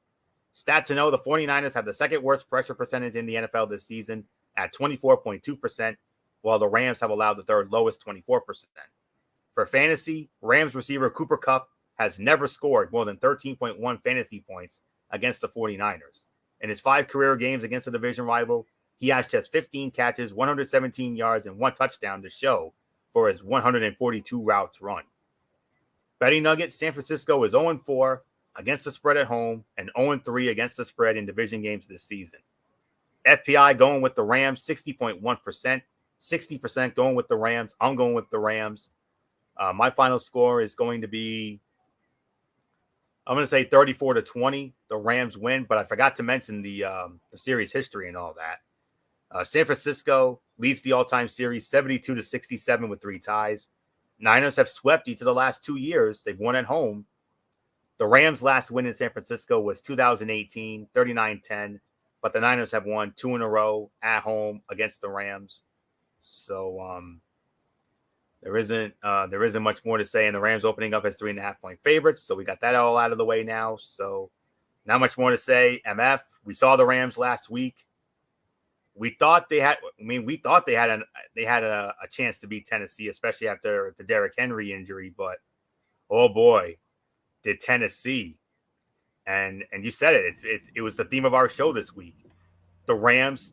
Stat to know, the 49ers have the 2nd worst pressure percentage in the NFL this season at 24.2%, while the Rams have allowed the 3rd lowest, 24%. For fantasy, Rams receiver Cooper Kupp has never scored more than 13.1 fantasy points against the 49ers. In his 5 career games against the division rival, he has just 15 catches, 117 yards, and 1 touchdown to show for his 142 routes run. Betting nugget, San Francisco is 0-4 against the spread at home and 0-3 against the spread in division games this season. FPI going with the Rams, 60.1%. 60% going with the Rams. I'm going with the Rams. My final score is going to be, I'm going to say 34-20. The Rams win, but I forgot to mention the series history and all that. San Francisco leads the all-time series 72-67 with 3 ties. Niners have swept each of the last 2 years. They've won at home. The Rams' last win in San Francisco was 2018, 39-10, but the Niners have won 2 in a row at home against the Rams. So there isn't much more to say. And the Rams opening up as 3.5-point favorites. So we got that all out of the way now. So not much more to say. MF, we saw the Rams last week. We thought they had a chance to beat Tennessee, especially after the Derrick Henry injury. But oh boy, did Tennessee! And you said it. It was the theme of our show this week. The Rams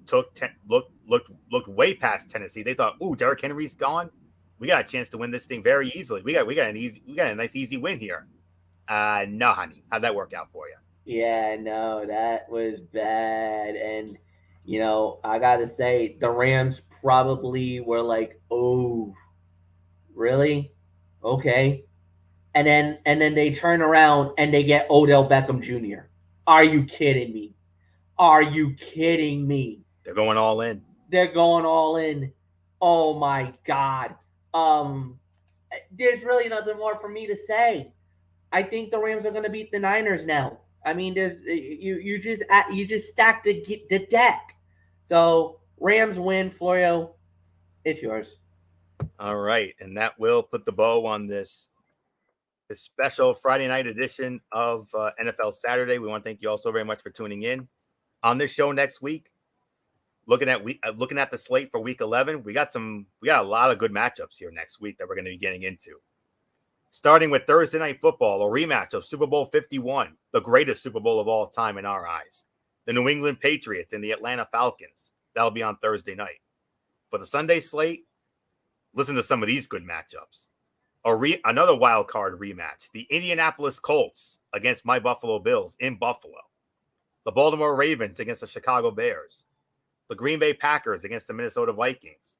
looked way past Tennessee. They thought, "Ooh, Derrick Henry's gone. We got a chance to win this thing very easily. We got a nice easy win here." No, honey. How'd that work out for you? Yeah, no, that was bad. And I gotta say, the Rams probably were like, "Oh, really? Okay." And then they turn around and they get Odell Beckham Jr. Are you kidding me? Are you kidding me? They're going all in. They're going all in. Oh my God. There's really nothing more for me to say. I think the Rams are going to beat the Niners now. I mean, you just stacked the deck. So Rams win, Florio. It's yours. All right, and that will put the bow on this special Friday night edition of NFL Saturday. We want to thank you all so very much for tuning in. On this show next week, looking at the slate for Week 11, we got a lot of good matchups here next week that we're going to be getting into. Starting with Thursday Night Football, a rematch of Super Bowl 51, the greatest Super Bowl of all time in our eyes. The New England Patriots and the Atlanta Falcons. That'll be on Thursday night. For the Sunday slate, listen to some of these good matchups. Another wild card rematch. The Indianapolis Colts against my Buffalo Bills in Buffalo. The Baltimore Ravens against the Chicago Bears. The Green Bay Packers against the Minnesota Vikings.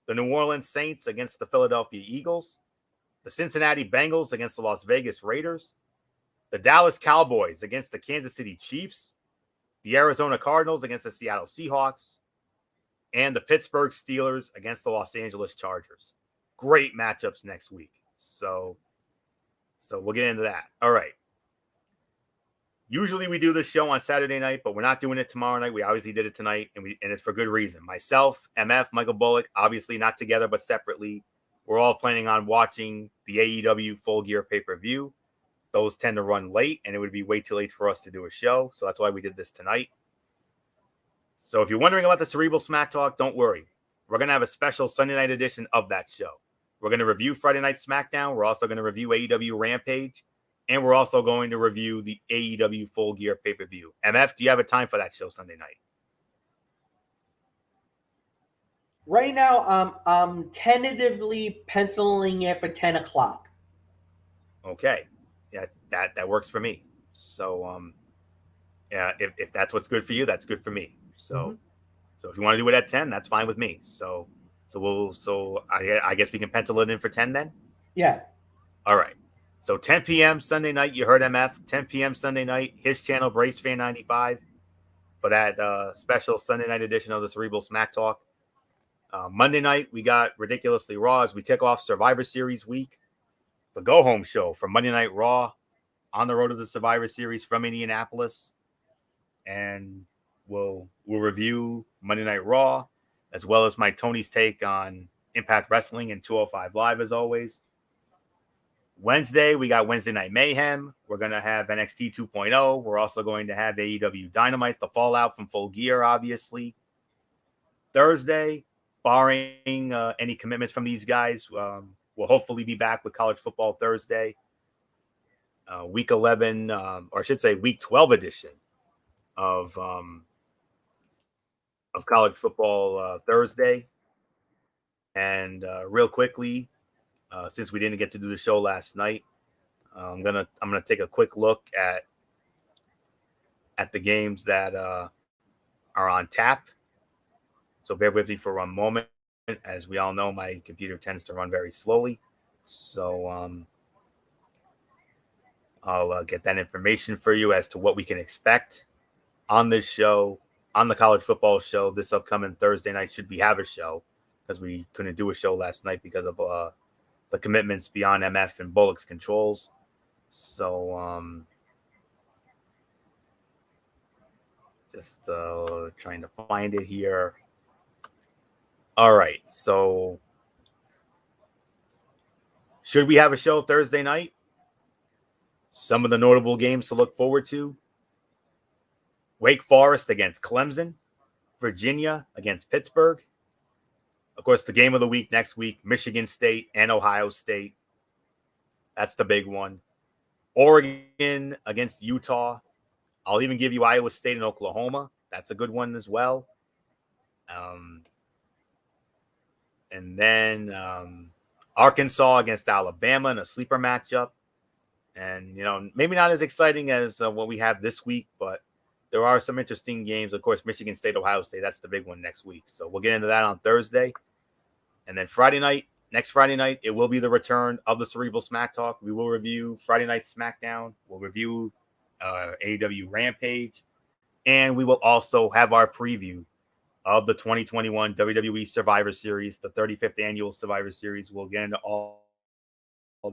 The New Orleans Saints against the Philadelphia Eagles. The Cincinnati Bengals against the Las Vegas Raiders. The Dallas Cowboys against the Kansas City Chiefs. The Arizona Cardinals against the Seattle Seahawks. And the Pittsburgh Steelers against the Los Angeles Chargers. Great matchups next week. So we'll get into that. All right. Usually we do this show on Saturday night, but we're not doing it tomorrow night. We obviously did it tonight, and it's for good reason. Myself, MF, Michael Bullock, obviously not together, but separately. We're all planning on watching the AEW Full Gear pay-per-view. Those tend to run late, and it would be way too late for us to do a show. So that's why we did this tonight. So if you're wondering about the Cerebral Smack Talk, don't worry. We're going to have a special Sunday night edition of that show. We're going to review Friday Night SmackDown. We're also going to review AEW Rampage. And we're also going to review the AEW Full Gear pay-per-view. MF, do you have a time for that show Sunday night? Right now, I'm tentatively penciling it for 10 o'clock. Okay. Yeah, that works for me. So yeah, if that's what's good for you, that's good for me. So Mm-hmm. so if you want to do it at 10, that's fine with me. I guess we can pencil it in for 10 then. Yeah. All right. So 10 p.m. Sunday night, you heard MF. 10 p.m. Sunday night, his channel Brace Fan 95 for that special Sunday night edition of the Cerebral Smack Talk. Monday night, we got Ridiculously Raw as we kick off Survivor Series week. The Go Home Show from Monday Night Raw on the road to the Survivor Series from Indianapolis. And we'll review Monday Night Raw as well as my Tony's take on Impact Wrestling and 205 Live as always. Wednesday, we got Wednesday Night Mayhem. We're going to have NXT 2.0. We're also going to have AEW Dynamite, the fallout from Full Gear, obviously. Thursday, barring any commitments from these guys, we'll hopefully be back with college football Thursday. Week 11, or I should say week 12 edition of college football Thursday. And real quickly, since we didn't get to do the show last night, I'm gonna take a quick look at the games that are on tap. So bear with me for one moment. As we all know, my computer tends to run very slowly. So I'll get that information for you as to what we can expect on this show, on the college football show. This upcoming Thursday night, should we have a show, because we couldn't do a show last night because of the commitments beyond MF and Bullock's controls. So just trying to find it here. All right, so should we have a show Thursday night? Some of the notable games to look forward to: Wake Forest against Clemson, Virginia against Pittsburgh. Of course, the game of the week next week, Michigan State and Ohio State. That's the big one. Oregon against Utah. I'll even give you Iowa State and Oklahoma. That's a good one as well. And then Arkansas against Alabama in a sleeper matchup. And, maybe not as exciting as what we have this week, but there are some interesting games. Of course, Michigan State, Ohio State, that's the big one next week. So we'll get into that on Thursday. And then next Friday night, it will be the return of the Cerebral Smack Talk. We will review Friday Night SmackDown. We'll review AEW Rampage. And we will also have our preview of the 2021 WWE Survivor Series, the 35th annual Survivor Series. We'll get into all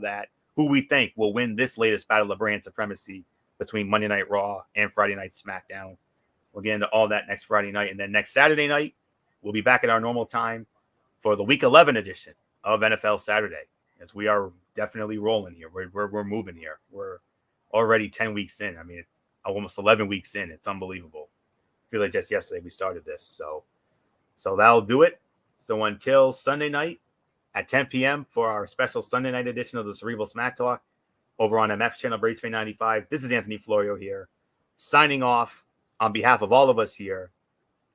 that. Who we think will win this latest battle of brand supremacy between Monday Night Raw and Friday Night SmackDown. We'll get into all that next Friday night. And then next Saturday night, we'll be back at our normal time for the Week 11 edition of NFL Saturday, as we are definitely rolling here. We're moving here. We're already 10 weeks in. I mean, almost 11 weeks in. It's unbelievable. I feel like just yesterday we started this. So that'll do it. So until Sunday night at 10 p.m. for our special Sunday night edition of the Cerebral Smack Talk over on MF channel Brace Fan 95. This is Anthony Florio here, signing off on behalf of all of us here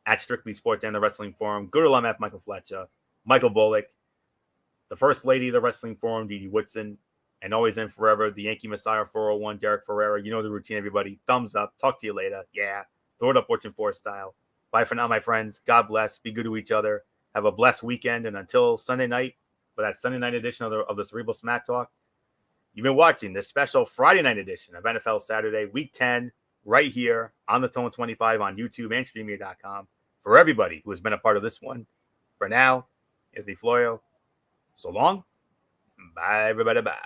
at Strictly Sports and the Wrestling Forum. Good old MF Michael Fletcher, Michael Bullock, the First Lady of the Wrestling Forum, Dee Dee Woodson, and always and forever, the Yankee Messiah 401, Derrick Ferreira. You know the routine, everybody. Thumbs up. Talk to you later. Yeah. Throw it up Fortune 4 style. Bye for now, my friends. God bless. Be good to each other. Have a blessed weekend. And until Sunday night, for that Sunday night edition of the Cerebral Smack Talk, you've been watching this special Friday night edition of NFL Saturday, Week 10, right here on the Tone 25 on YouTube and Streamio.com. For everybody who has been a part of this one, for now, Anthony Florio. So long. Bye, everybody. Bye.